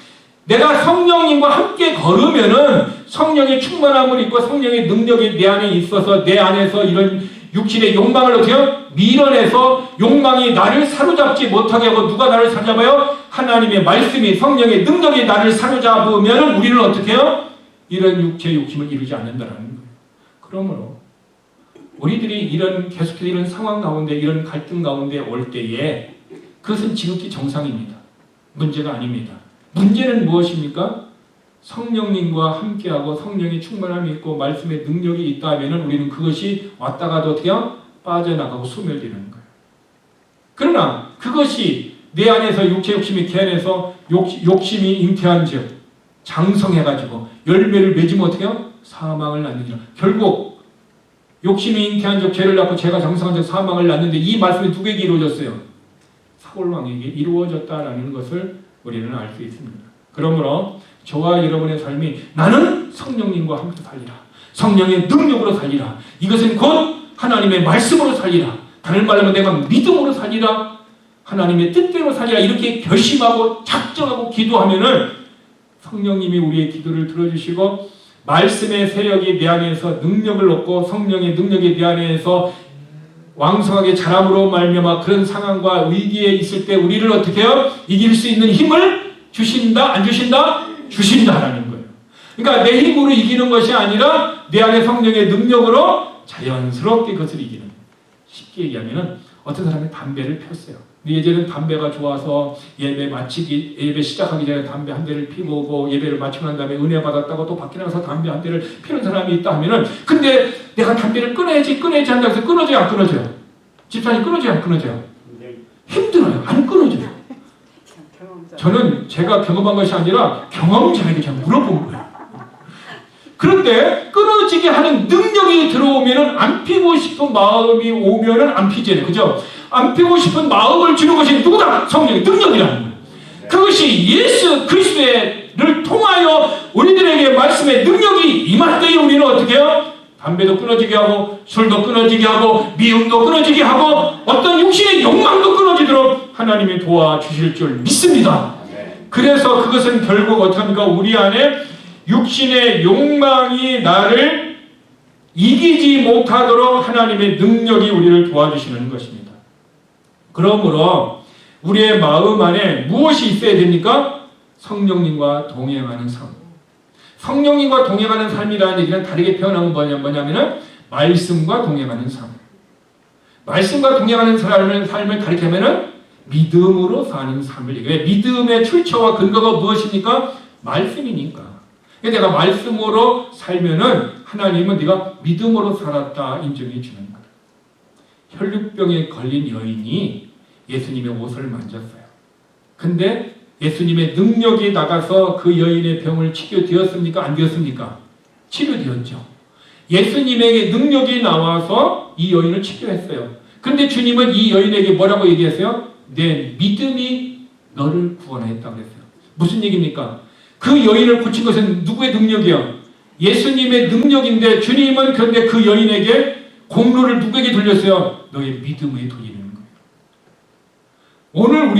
내가 성령님과 함께 걸으면은 성령의 충만함을 입고 성령의 능력이 내 안에 있어서 내 안에서 이런 육신의 욕망을 어떻게 해요? 밀어내서 욕망이 나를 사로잡지 못하게 하고 누가 나를 사로잡아요? 하나님의 말씀이 성령의 능력이 나를 사로잡으면 우리는 어떻게 해요? 이런 육체의 욕심을 이루지 않는다는 거예요. 그러므로 우리들이 계속해서 이런 상황 가운데 이런 갈등 가운데 올 때에 그것은 지극히 정상입니다. 문제가 아닙니다. 문제는 무엇입니까? 성령님과 함께하고 성령의 충만함이 있고 말씀의 능력이 있다 하면 우리는 그것이 왔다가도 어떻게 빠져나가고 소멸되는 거예요. 그러나 그것이 내 안에서 육체 욕심이 개안에서 욕심이 잉태한 즉 장성해가지고 열매를 맺으면 어떻게 해요? 사망을 낳느니라. 결국 욕심이 잉태한 즉 죄를 낳고 죄가 장성한 즉 사망을 낳는데 이 말씀이 누구에게 이루어졌어요? 사울왕에게 이루어졌다라는 것을 우리는 알 수 있습니다. 그러므로 저와 여러분의 삶이 나는 성령님과 함께 살리라. 성령의 능력으로 살리라. 이것은 곧 하나님의 말씀으로 살리라. 다른 말로 하면 내가 믿음으로 살리라. 하나님의 뜻대로 살리라. 이렇게 결심하고 작정하고 기도하면은 성령님이 우리의 기도를 들어주시고 말씀의 세력이 내 안에서 능력을 얻고 성령의 능력이 내 안에서 왕성하게 자람으로 말미암아 그런 상황과 위기에 있을 때 우리를 어떻게 해요? 이길 수 있는 힘을 주신다? 안 주신다? 주신다라는 거예요. 그러니까 내 힘으로 이기는 것이 아니라 내 안에 성령의 능력으로 자연스럽게 그것을 이기는. 쉽게 얘기하면 어떤 사람이 담배를 폈어요. 예전에는 담배가 좋아서 예배 시작하기 전에 담배 한 대를 피고 오고 예배를 마치고 난 다음에 은혜 받았다고 또 밖에 나가서 담배 한 대를 피는 사람이 있다 하면은 근데 내가 담배를 끊어야지 한다고 해서 끊어져요, 안 끊어져요? 집사님 끊어져요, 안 끊어져요? 힘들어요, 안 끊어져요. 저는 제가 경험한 것이 아니라 경험자에게 제가 물어본 거예요. 그런데 끊어지게 하는 능력이 들어오면은 안 피고 싶은 마음이 오면은 안 피잖아요. 그죠? 안 피고 싶은 마음을 주는 것이 누구다? 성령의 능력이라는 거예요. 그것이 예수 그리스도를 통하여 우리들에게 말씀의 능력이 임할 때에 우리는 어떻게 해요? 담배도 끊어지게 하고 술도 끊어지게 하고 미움도 끊어지게 하고 어떤 육신의 욕망도 끊어지도록 하나님이 도와주실 줄 믿습니다. 그래서 그것은 결국 어떻게 합니까? 우리 안에 육신의 욕망이 나를 이기지 못하도록 하나님의 능력이 우리를 도와주시는 것입니다. 그러므로 우리의 마음 안에 무엇이 있어야 됩니까? 성령님과 동행하는 삶. 성령님과 동행하는 삶이라는 얘기는 다르게 표현하면 뭐냐면은 말씀과 동행하는 삶. 말씀과 동행하는 삶을 다르게 하면은 믿음으로 사는 삶을 얘기해요. 믿음의 출처와 근거가 무엇입니까? 말씀이니까. 내가 말씀으로 살면은 하나님은 네가 믿음으로 살았다 인정해 주는 거예요. 혈류병에 걸린 여인이 예수님의 옷을 만졌어요. 근데 예수님의 능력이 나가서 그 여인의 병을 치료되었습니까? 안 되었습니까? 치료되었죠. 예수님에게 능력이 나와서 이 여인을 치료했어요. 근데 주님은 이 여인에게 뭐라고 얘기했어요? 내 믿음이 너를 구원했다고 그랬어요. 무슨 얘기입니까? 그 여인을 고친 것은 누구의 능력이야? 예수님의 능력인데 주님은 그런데 그 여인에게 공로를 누구에게 돌렸어요? 너의 믿음에 돌리는 거예요. 오늘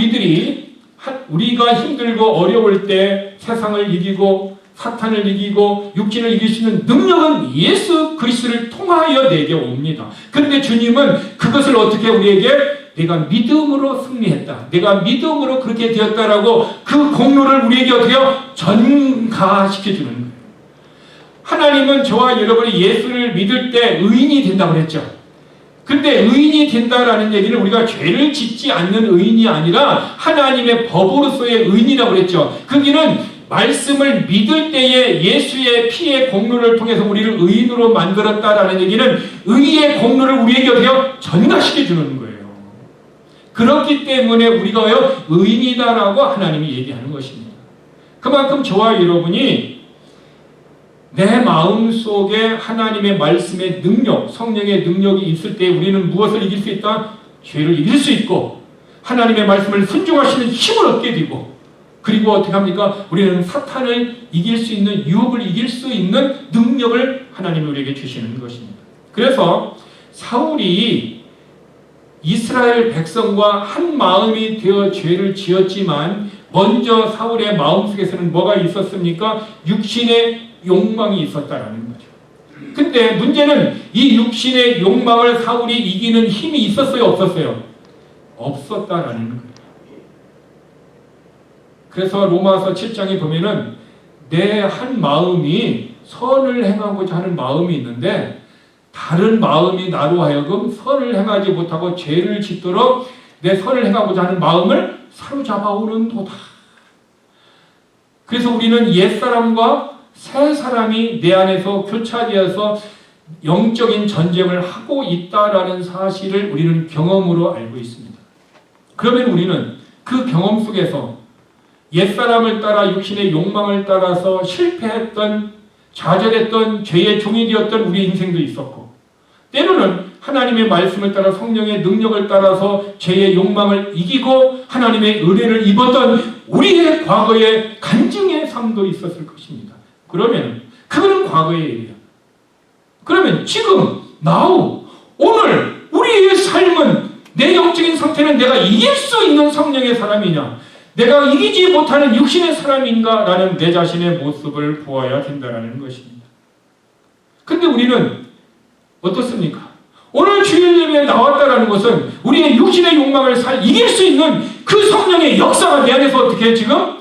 우리가 힘들고 어려울 때 세상을 이기고 사탄을 이기고 육신을 이길 수 있는 능력은 예수 그리스도를 통하여 내게 옵니다. 그런데 주님은 그것을 어떻게 우리에게 내가 믿음으로 승리했다. 내가 믿음으로 그렇게 되었다라고 그 공로를 우리에게 어떻게 해요? 전가시켜주는 거예요. 하나님은 저와 여러분이 예수를 믿을 때 의인이 된다고 그랬죠. 근데 의인이 된다라는 얘기는 우리가 죄를 짓지 않는 의인이 아니라 하나님의 법으로서의 의인이라고 그랬죠. 거기는 말씀을 믿을 때에 예수의 피의 공로를 통해서 우리를 의인으로 만들었다라는 얘기는 의의 공로를 우리에게 어떻게 전가시켜주는 거예요. 그렇기 때문에 우리가 의인이다라고 하나님이 얘기하는 것입니다. 그만큼 저와 여러분이 내 마음속에 하나님의 말씀의 능력, 성령의 능력이 있을 때 우리는 무엇을 이길 수 있다? 죄를 이길 수 있고 하나님의 말씀을 순종하시는 힘을 얻게 되고 그리고 어떻게 합니까? 우리는 사탄을 이길 수 있는 유혹을 이길 수 있는 능력을 하나님이 우리에게 주시는 것입니다. 그래서 사울이 이스라엘 백성과 한 마음이 되어 죄를 지었지만 먼저 사울의 마음속에서는 뭐가 있었습니까? 육신의 욕망이 있었다라는 거죠. 근데 문제는 이 육신의 욕망을 사울이 이기는 힘이 있었어요? 없었어요? 없었다라는 거예요. 그래서 로마서 7장에 보면은 내 한 마음이 선을 행하고자 하는 마음이 있는데 다른 마음이 나로 하여금 선을 행하지 못하고 죄를 짓도록 내 선을 행하고자 하는 마음을 사로잡아오는 도다. 그래서 우리는 옛사람과 새 사람이 내 안에서 교차되어서 영적인 전쟁을 하고 있다라는 사실을 우리는 경험으로 알고 있습니다. 그러면 우리는 그 경험 속에서 옛사람을 따라 육신의 욕망을 따라서 실패했던 좌절했던 죄의 종이 되었던 우리 인생도 있었고 때로는 하나님의 말씀을 따라 성령의 능력을 따라서 죄의 욕망을 이기고 하나님의 은혜를 입었던 우리의 과거의 간증의 삶도 있었을 것입니다. 그러면 그거는 과거의 일이야. 그러면 지금 now 오늘 우리의 삶은 내 영적인 상태는 내가 이길 수 있는 성령의 사람이냐 내가 이기지 못하는 육신의 사람인가 라는 내 자신의 모습을 보아야 된다는 것입니다. 근데 우리는 어떻습니까? 오늘 주일 예배에 나왔다라는 것은 우리의 육신의 욕망을 이길 수 있는 그 성령의 역사가 내 안에서 어떻게 지금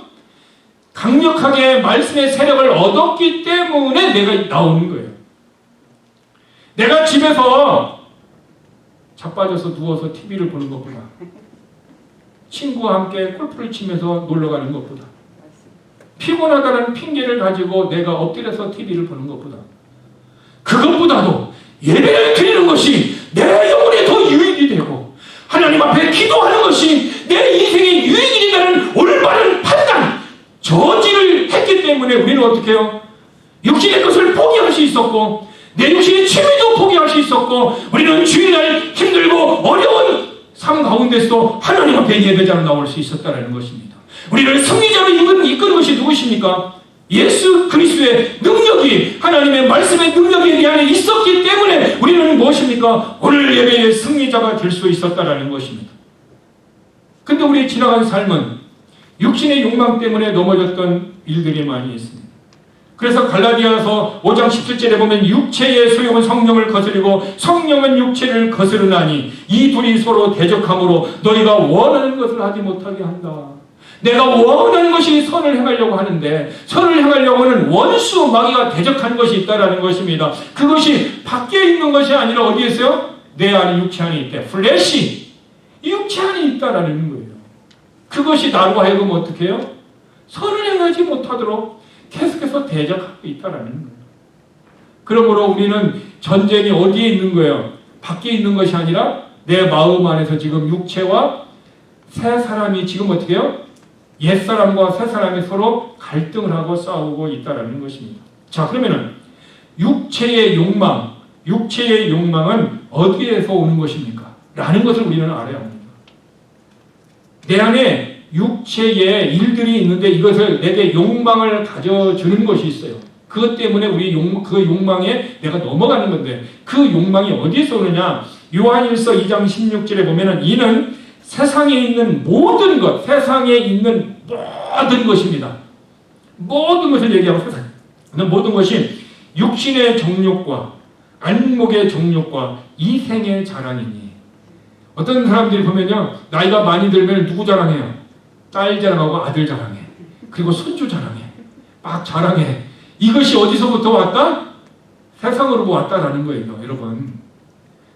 강력하게 말씀의 세력을 얻었기 때문에 내가 나오는 거예요. 내가 집에서 자빠져서 누워서 TV를 보는 것보다, 친구와 함께 골프를 치면서 놀러 가는 것보다, 피곤하다는 핑계를 가지고 내가 엎드려서 TV를 보는 것보다, 그것보다도 예배를 드리는 것이 내 영혼에 더 유익이 되고 하나님 앞에 기도하는 것이 내 인생의 유익이 된다는 올바른 판단, 저지를 했기 때문에 우리는 어떻게 해요? 육신의 것을 포기할 수 있었고 내 육신의 취미도 포기할 수 있었고 우리는 주일날 힘들고 어려운 삶 가운데서도 하나님 앞에 예배자로 나올 수 있었다는 것입니다. 우리를 승리자로 이끄는 것이 누구십니까? 예수 그리스도의 능력이, 하나님의 말씀의 능력이 내 안에 있었기 때문에 우리는 무엇입니까? 오늘 예배의 승리자가 될 수 있었다는 것입니다. 근데 우리의 지나간 삶은 육신의 욕망 때문에 넘어졌던 일들이 많이 있습니다. 그래서 갈라디아서 5장 17절에 보면 육체의 소욕은 성령을 거스르고 성령은 육체를 거스르나니 이 둘이 서로 대적함으로 너희가 원하는 것을 하지 못하게 한다. 내가 원하는 것이 선을 행하려고 하는데 선을 행하려고 하는 원수 마귀가 대적하는 것이 있다는 것입니다. 그것이 밖에 있는 것이 아니라 어디에 있어요? 내 안에 육체 안에 있대. 플래시. 이 육체 안에 있다라는 거예요. 그것이 나로 하여금 어떻게 해요? 선을 행하지 못하도록 계속해서 대적하고 있다라는 거예요. 그러므로 우리는 전쟁이 어디에 있는 거예요? 밖에 있는 것이 아니라 내 마음 안에서 지금 육체와 새 사람이 지금 어떻게 해요? 옛사람과 새사람이 서로 갈등을 하고 싸우고 있다는 것입니다. 자, 그러면은 육체의 욕망은 어디에서 오는 것입니까? 라는 것을 우리는 알아야 합니다. 내 안에 육체의 일들이 있는데 이것을 내게 욕망을 가져주는 것이 있어요. 그것 때문에 그 욕망에 내가 넘어가는 건데 그 욕망이 어디서 오느냐? 요한일서 2장 16절에 보면은 이는 세상에 있는 모든 것, 세상에 있는 모든 것입니다. 모든 것을 얘기하고 세상. 모든 것이 육신의 정욕과 안목의 정욕과 이생의 자랑이니. 어떤 사람들이 보면요, 나이가 많이 들면 누구 자랑해요? 딸 자랑하고 아들 자랑해. 그리고 손주 자랑해. 막 자랑해. 이것이 어디서부터 왔다? 세상으로 왔다라는 거예요, 여러분.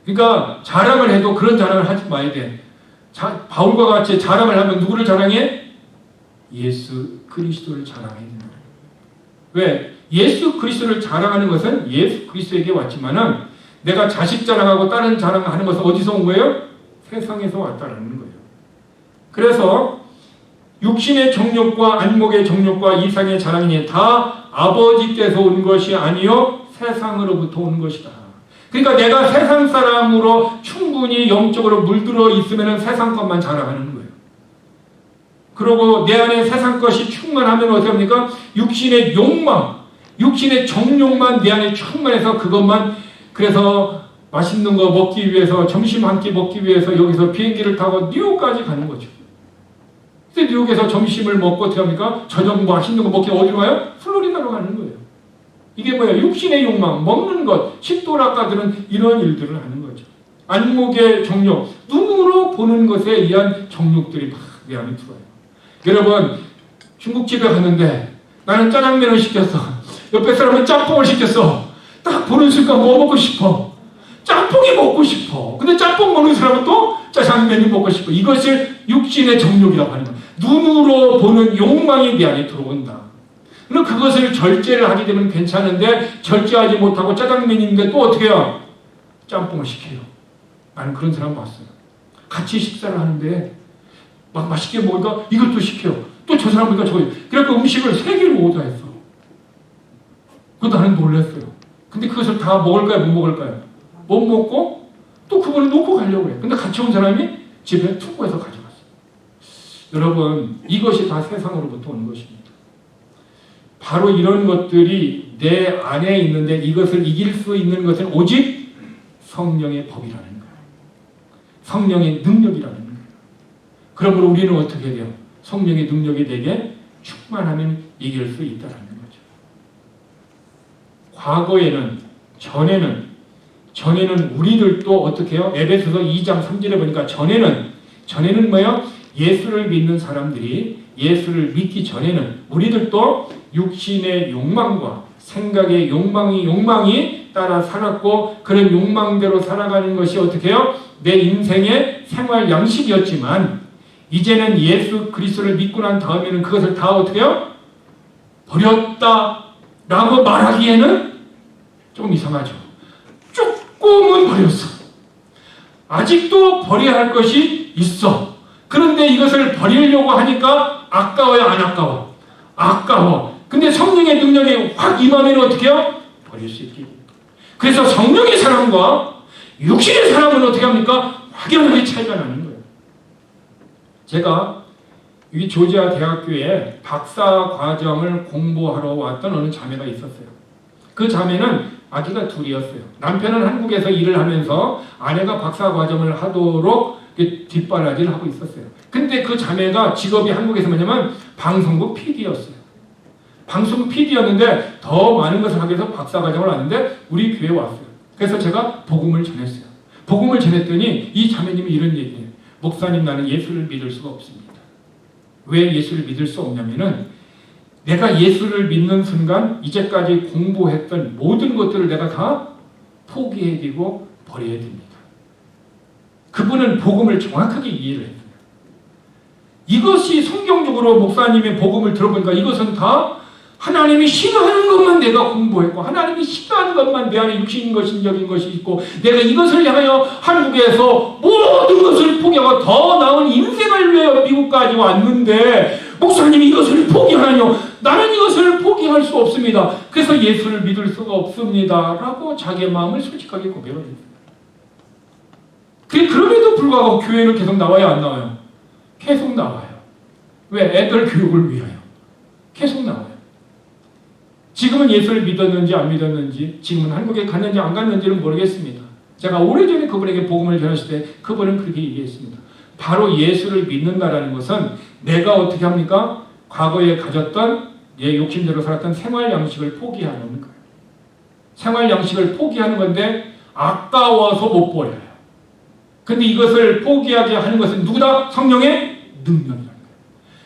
그러니까 자랑을 해도 그런 자랑을 하지 마야 돼. 바울과 같이 자랑을 하면 누구를 자랑해? 예수 그리스도를 자랑해야 된다. 왜? 예수 그리스도를 자랑하는 것은 예수 그리스도에게 왔지만은 내가 자식 자랑하고 다른 자랑하는 것은 어디서 온 거예요? 세상에서 왔다는 거예요. 그래서 육신의 정욕과 안목의 정욕과 이상의 자랑이니 다 아버지께서 온 것이 아니요 세상으로부터 온 것이다. 그러니까 내가 세상 사람으로 충분히 영적으로 물들어 있으면 세상 것만 자랑하는 거예요. 그리고 내 안에 세상 것이 충만하면 어떻게 합니까? 육신의 욕망, 육신의 정욕만 내 안에 충만해서 그것만, 그래서 맛있는 거 먹기 위해서, 점심 한 끼 먹기 위해서 여기서 비행기를 타고 뉴욕까지 가는 거죠. 근데 뉴욕에서 점심을 먹고 어떻게 합니까? 저녁 맛있는 거 먹기 어디로 가요? 플로리다로 가는 거예요. 이게 뭐야? 육신의 욕망, 먹는 것, 식도락가들은 이런 일들을 하는 거죠. 안목의 정욕, 눈으로 보는 것에 의한 정욕들이 막 내 안에 들어와요. 여러분, 중국집에 갔는데 나는 짜장면을 시켰어. 옆에 사람은 짬뽕을 시켰어. 딱 보는 순간 뭐 먹고 싶어? 짬뽕이 먹고 싶어. 근데 짬뽕 먹는 사람은 또 짜장면이 먹고 싶어. 이것을 육신의 정욕이라고 하는 거예요. 눈으로 보는 욕망이 내 안에 들어온다. 그럼 그것을 절제를 하게 되면 괜찮은데 절제하지 못하고 짜장면인데 또 어떻게 해요? 짬뽕을 시켜요. 나는 그런 사람 봤어요. 같이 식사를 하는데 막 맛있게 먹으니까 이것도 시켜요. 또 저 사람 보니까 저거. 그래서 음식을 3개를 오더했어. 그거 나는 놀랐어요. 근데 그것을 다 먹을까요? 못 먹을까요? 못 먹고 또 그거를 놓고 가려고 해요. 근데 같이 온 사람이 집에 투고해서 가져갔어요. 여러분, 이것이 다 세상으로부터 오는 것입니다. 바로 이런 것들이 내 안에 있는데 이것을 이길 수 있는 것은 오직 성령의 법이라는 거예요. 성령의 능력이라는 거예요. 그러므로 우리는 어떻게 돼요? 성령의 능력이 내게 충만하면 이길 수 있다는 거죠. 과거에는, 전에는 우리들도 어떻게 해요? 에베소서 2장 3절에 보니까 전에는 뭐예요? 예수를 믿는 사람들이 예수를 믿기 전에는 우리들도 육신의 욕망과 생각의 욕망이 따라 살았고 그런 욕망대로 살아가는 것이 어떻게 해요? 내 인생의 생활 양식이었지만 이제는 예수 그리스도를 믿고 난 다음에는 그것을 다 어떻게 해요? 버렸다라고 말하기에는 조금 이상하죠. 조금은 버렸어. 아직도 버려야 할 것이 있어. 그런데 이것을 버리려고 하니까 아까워요, 안 아까워? 아까워. 근데 성령의 능력이 확 임하면 어떻게 해요? 버릴 수 있게. 그래서 성령의 사람과 육신의 사람은 어떻게 합니까? 확연하게 차이가 나는 거예요. 제가 이 조지아 대학교에 박사 과정을 공부하러 왔던 어느 자매가 있었어요. 그 자매는 아기가 둘이었어요. 남편은 한국에서 일을 하면서 아내가 박사 과정을 하도록 뒷바라지를 하고 있었어요. 근데 그 자매가 직업이 한국에서 뭐냐면 방송국 PD였어요. 방송국 PD였는데 더 많은 것을 하기 위해서 박사 과정을 왔는데 우리 교회에 왔어요. 그래서 제가 복음을 전했어요. 복음을 전했더니 이 자매님이 이런 얘기예요. 목사님, 나는 예수를 믿을 수가 없습니다. 왜 예수를 믿을 수 없냐면은 내가 예수를 믿는 순간 이제까지 공부했던 모든 것들을 내가 다 포기해야 되고 버려야 됩니다. 그분은 복음을 정확하게 이해를 했어요. 이것이 성경적으로 목사님의 복음을 들어보니까 이것은 다 하나님이 싫어하는 것만 내가 공부했고 하나님이 싫어하는 것만 내 안에 육신적인 것이 있고 내가 이것을 향하여 한국에서 모든 것을 포기하고 더 나은 인생을 위해 미국까지 왔는데 목사님이 이것을 포기하냐뇨. 나는 이것을 포기할 수 없습니다. 그래서 예수를 믿을 수가 없습니다. 라고 자기의 마음을 솔직하게 고백을 했어요. 그럼에도 불구하고 교회는 계속 나와요, 안 나와요? 계속 나와요. 왜? 애들 교육을 위하여. 계속 나와요. 지금은 예수를 믿었는지 안 믿었는지, 지금은 한국에 갔는지 안 갔는지는 모르겠습니다. 제가 오래전에 그분에게 복음을 전했을 때 그분은 그렇게 얘기했습니다. 바로 예수를 믿는다라는 것은 내가 어떻게 합니까? 과거에 가졌던 내 욕심대로 살았던 생활 양식을 포기하는 거예요. 생활 양식을 포기하는 건데 아까워서 못 버려요. 근데 이것을 포기하게 하는 것은 누구다? 성령의 능력이라는 거예요.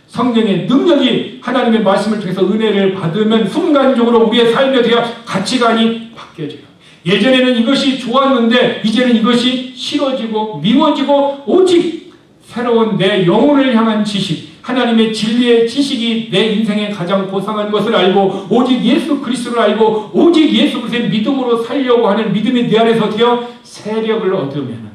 성령의 능력이 하나님의 말씀을 통해서 은혜를 받으면 순간적으로 우리의 삶에 대한 가치관이 바뀌어져요. 예전에는 이것이 좋았는데 이제는 이것이 싫어지고 미워지고 오직 새로운 내 영혼을 향한 지식, 하나님의 진리의 지식이 내 인생의 가장 고상한 것을 알고 오직 예수 그리스도를 알고 오직 예수 그리스도의 믿음으로 살려고 하는 믿음이 내 안에서 어떻게 세력을 얻으면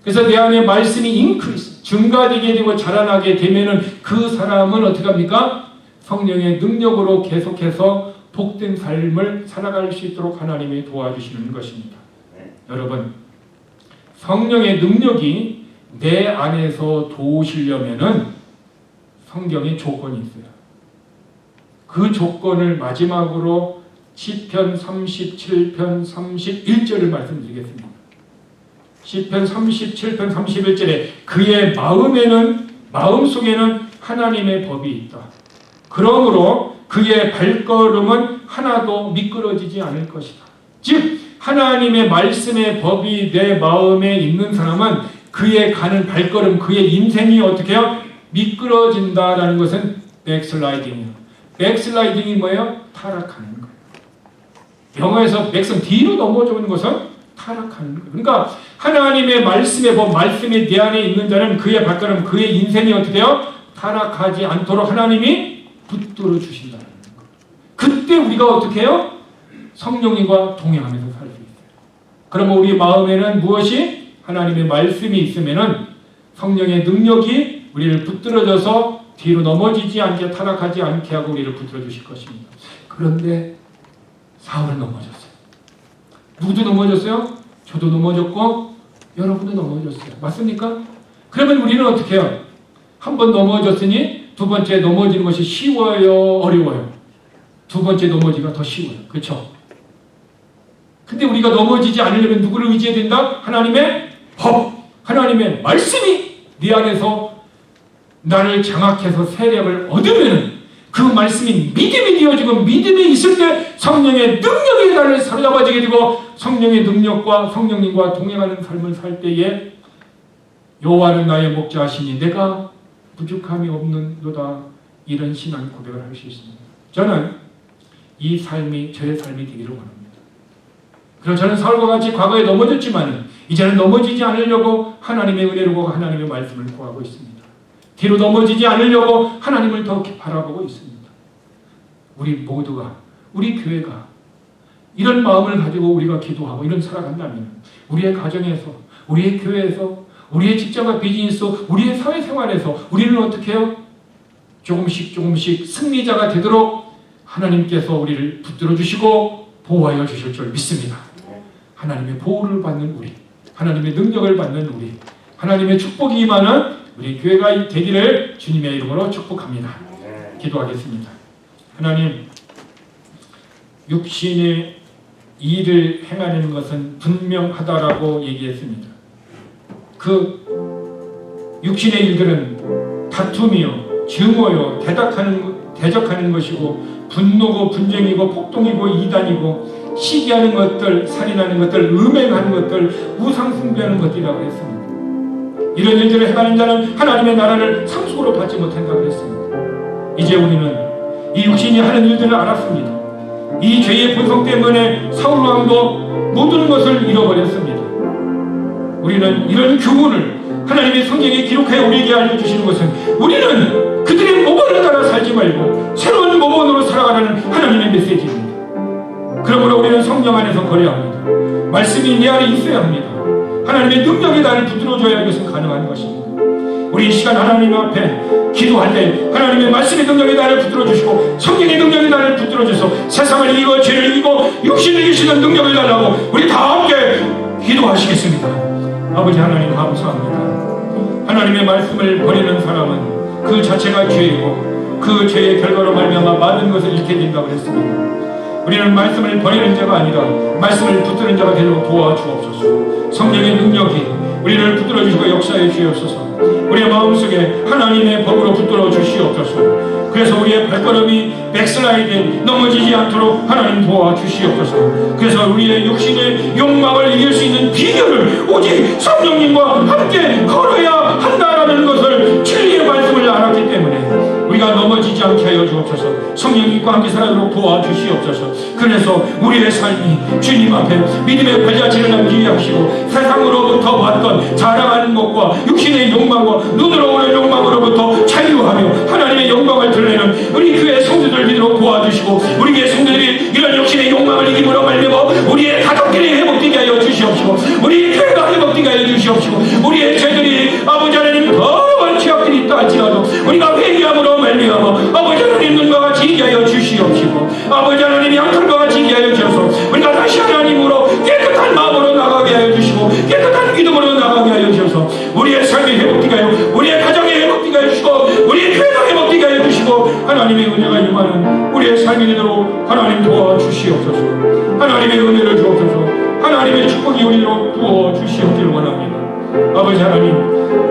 그래서 내 안에 말씀이 인크리스, 증가되게 되고 자라나게 되면은 그 사람은 어떻게 합니까? 성령의 능력으로 계속해서 복된 삶을 살아갈 수 있도록 하나님이 도와주시는 것입니다. 여러분, 성령의 능력이 내 안에서 도우시려면은 성경에 조건이 있어요. 그 조건을 마지막으로 시편 37편 31절을 말씀드리겠습니다. 시편 37편 31절에 그의 마음속에는 하나님의 법이 있다. 그러므로 그의 발걸음은 하나도 미끄러지지 않을 것이다. 즉 하나님의 말씀의 법이 내 마음에 있는 사람은 그의 가는 발걸음, 그의 인생이 어떻게 해요? 미끄러진다라는 것은 백슬라이딩이에요. 백슬라이딩이 뭐예요? 타락하는 거예요. 영어에서 백은 뒤로 넘어지는 것은 타락하는 거예요. 그러니까 하나님의 말씀의 법, 말씀이 내 안에 있는 자는 그의 발걸음, 그의 인생이 어떻게 해요? 타락하지 않도록 하나님이 붙들어 주신다는 거예요. 그때 우리가 어떻게 해요? 성령님과 동행하면서 살 수 있어요. 그러면 우리 마음에는 무엇이? 하나님의 말씀이 있으면은 성령의 능력이 우리를 붙들어줘서 뒤로 넘어지지 않게 타락하지 않게 하고 우리를 붙들어 주실 것입니다. 그런데 사울은 넘어졌어요. 누구도 넘어졌어요? 저도 넘어졌고 여러분도 넘어졌어요. 맞습니까? 그러면 우리는 어떻게 해요? 한 번 넘어졌으니 두 번째 넘어지는 것이 쉬워요? 어려워요? 두 번째 넘어지기가 더 쉬워요. 그렇죠? 근데 우리가 넘어지지 않으려면 누구를 의지해야 된다? 하나님의 법, 하나님의 말씀이 네 안에서 나를 장악해서 세력을 얻으면 그 말씀이 믿음이 되어지고 믿음이 있을 때 성령의 능력이 나를 사로잡아지게 되고 성령의 능력과 성령님과 동행하는 삶을 살 때에 여호와는 나의 목자시니 내가 부족함이 없는도다, 이런 신앙 고백을 할 수 있습니다. 저는 이 삶이 저의 삶이 되기를 원합니다. 그럼 저는 사울과 같이 과거에 넘어졌지만 이제는 넘어지지 않으려고 하나님의 은혜로 구하고 하나님의 말씀을 구하고 있습니다. 뒤로 넘어지지 않으려고 하나님을 더 바라보고 있습니다. 우리 모두가, 우리 교회가 이런 마음을 가지고 우리가 기도하고 이런 살아간다면 우리의 가정에서, 우리의 교회에서, 우리의 직장과 비즈니스, 우리의 사회생활에서 우리는 어떻게 해요? 조금씩 승리자가 되도록 하나님께서 우리를 붙들어 주시고 보호하여 주실 줄 믿습니다. 하나님의 보호를 받는 우리, 하나님의 능력을 받는 우리, 하나님의 축복이 임하는 우리 교회가 되기를 주님의 이름으로 축복합니다. 기도하겠습니다. 하나님, 육신의 일을 행하는 것은 분명하다라고 얘기했습니다. 그 육신의 일들은 다툼이요, 증오요, 대적하는 것이고 분노고 분쟁이고 폭동이고 이단이고 시기하는 것들, 살인하는 것들, 음행하는 것들, 우상숭배하는 것들이라고 했습니다. 이런 일들을 행하는 자는 하나님의 나라를 상속으로 받지 못한다고 했습니다. 이제 우리는 이 육신이 하는 일들을 알았습니다. 이 죄의 본성 때문에 사울왕도 모든 것을 잃어버렸습니다. 우리는 이런 교훈을 하나님의 성경에 기록하여 우리에게 알려주시는 것은 우리는 그들의 모범을 따라 살지 말고 새로운 모범으로 살아가라는 하나님의 메시지입니다. 그러므로 우리는 성령 안에서 걸어야 합니다. 말씀이 내 안에 있어야 합니다. 하나님의 능력이 나를 붙들어줘야 이것은 가능한 것입니다. 우리 이 시간 하나님 앞에 기도할 때 하나님의 말씀의 능력이 나를 붙들어주시고 성령의 능력이 나를 붙들어줘서 세상을 이기고 죄를 이기고 육신을 이기시는 능력을 달라고 우리 다 함께 기도하시겠습니다. 아버지 하나님 감사합니다. 하나님의 말씀을 버리는 사람은 그 자체가 죄이고 그 죄의 결과로 말미암아 많은 것을 잃게 된다고 했습니다. 우리는 말씀을 버리는 자가 아니라 말씀을 붙드는 자가 되도록 도와주옵소서. 성령의 능력이 우리를 붙들어 주시고 역사해 주옵소서. 우리의 마음속에 하나님의 법으로 붙들어 주시옵소서. 그래서 우리의 발걸음이 백슬라이드 넘어지지 않도록 하나님 도와주시옵소서. 그래서 우리의 육신의 욕망을 이길 수 있는 비결을 오직 성령님과 함께 걸어야 한다라는 것을 진리의 말씀을 알았기 때문에 우리가 넘어지지 않게 하여 주옵소서. 성령님과 함께 살아도록 도와주시옵소서. 그래서 우리의 삶이 주님 앞에 믿음의 발자취를 남기게 하시고 세상으로부터 왔던 자랑하는 것과 육신의 욕망과 눈으로 오는 욕망으로부터 자유하며 하나님의 영광을 드러내는 우리 교회 성도들 믿도록 도와주시고 우리 교회 성도들이 이런 육신의 욕망을 이김으로 말미암아 우리의 가족들이 회복되게 하여 주시옵시고 우리 교회가 회복되게 하여 주시옵시고 우리의 죄들이 아버지 하나님 더러운 죄악들이 있다 할지라도 우리가 회개함으로 말미암아 아버지 하나님 눈과 같이 이게 하여 주시옵시고 아버지 하나님 양털과 같이 이게 하여 주셔서 우리가 다시 하나님으로 깨끗한 마음으로 나가게 하여 주시고 깨끗한 믿음으로 나가게 하여 주셔서 우리의 삶이 회복되게 하여 우리의 가정이 회복되게 하여 주시고 우리의 교회가 회복되게 하여 주시고 하나님의 은혜가 임하는 우리의 삶이 되도록 하나님 도와주시옵소서. 하나님의 은혜를 주옵소서. 하나님의 축복이 우리로 부어주시옵기를 원합니다. 아버지 하나님,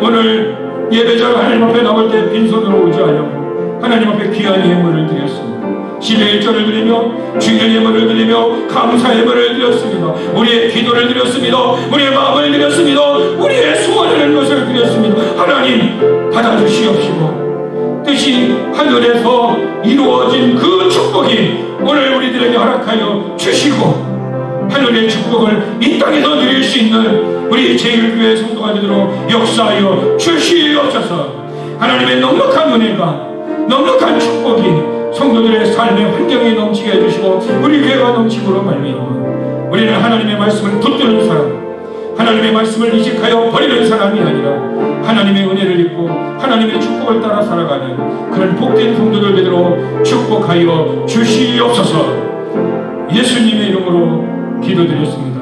오늘 예배자가 하나님 앞에 나올 때 빈손으로 오지 않으려고 하나님 앞에 귀한 예물을 드렸습니다. 11절을 드리며 주의 예물을 드리며 감사 예물을 드렸습니다. 우리의 기도를 드렸습니다. 우리의 마음을 드렸습니다. 우리의 소원하는 것을 드렸습니다. 하나님 받아주시옵시고 뜻이 하늘에서 이루어진 그 축복이 오늘 우리들에게 허락하여 주시고 하늘의 축복을 이 땅에서 누릴 수 있는 우리 제1교회 성도가 되도록 역사하여 주시옵소서. 하나님의 넉넉한 은혜가 넉넉한 축복이 성도들의 삶의 환경에 넘치게 해주시고 우리 교회가 넘치므로 말미암아 우리는 하나님의 말씀을 붙드는 사람, 하나님의 말씀을 이직하여 버리는 사람이 아니라 하나님의 은혜를 입고 하나님의 축복을 따라 살아가는 그런 복된 성도들 되도록 축복하여 주시옵소서. 예수님의 이름으로 기도드렸습니다.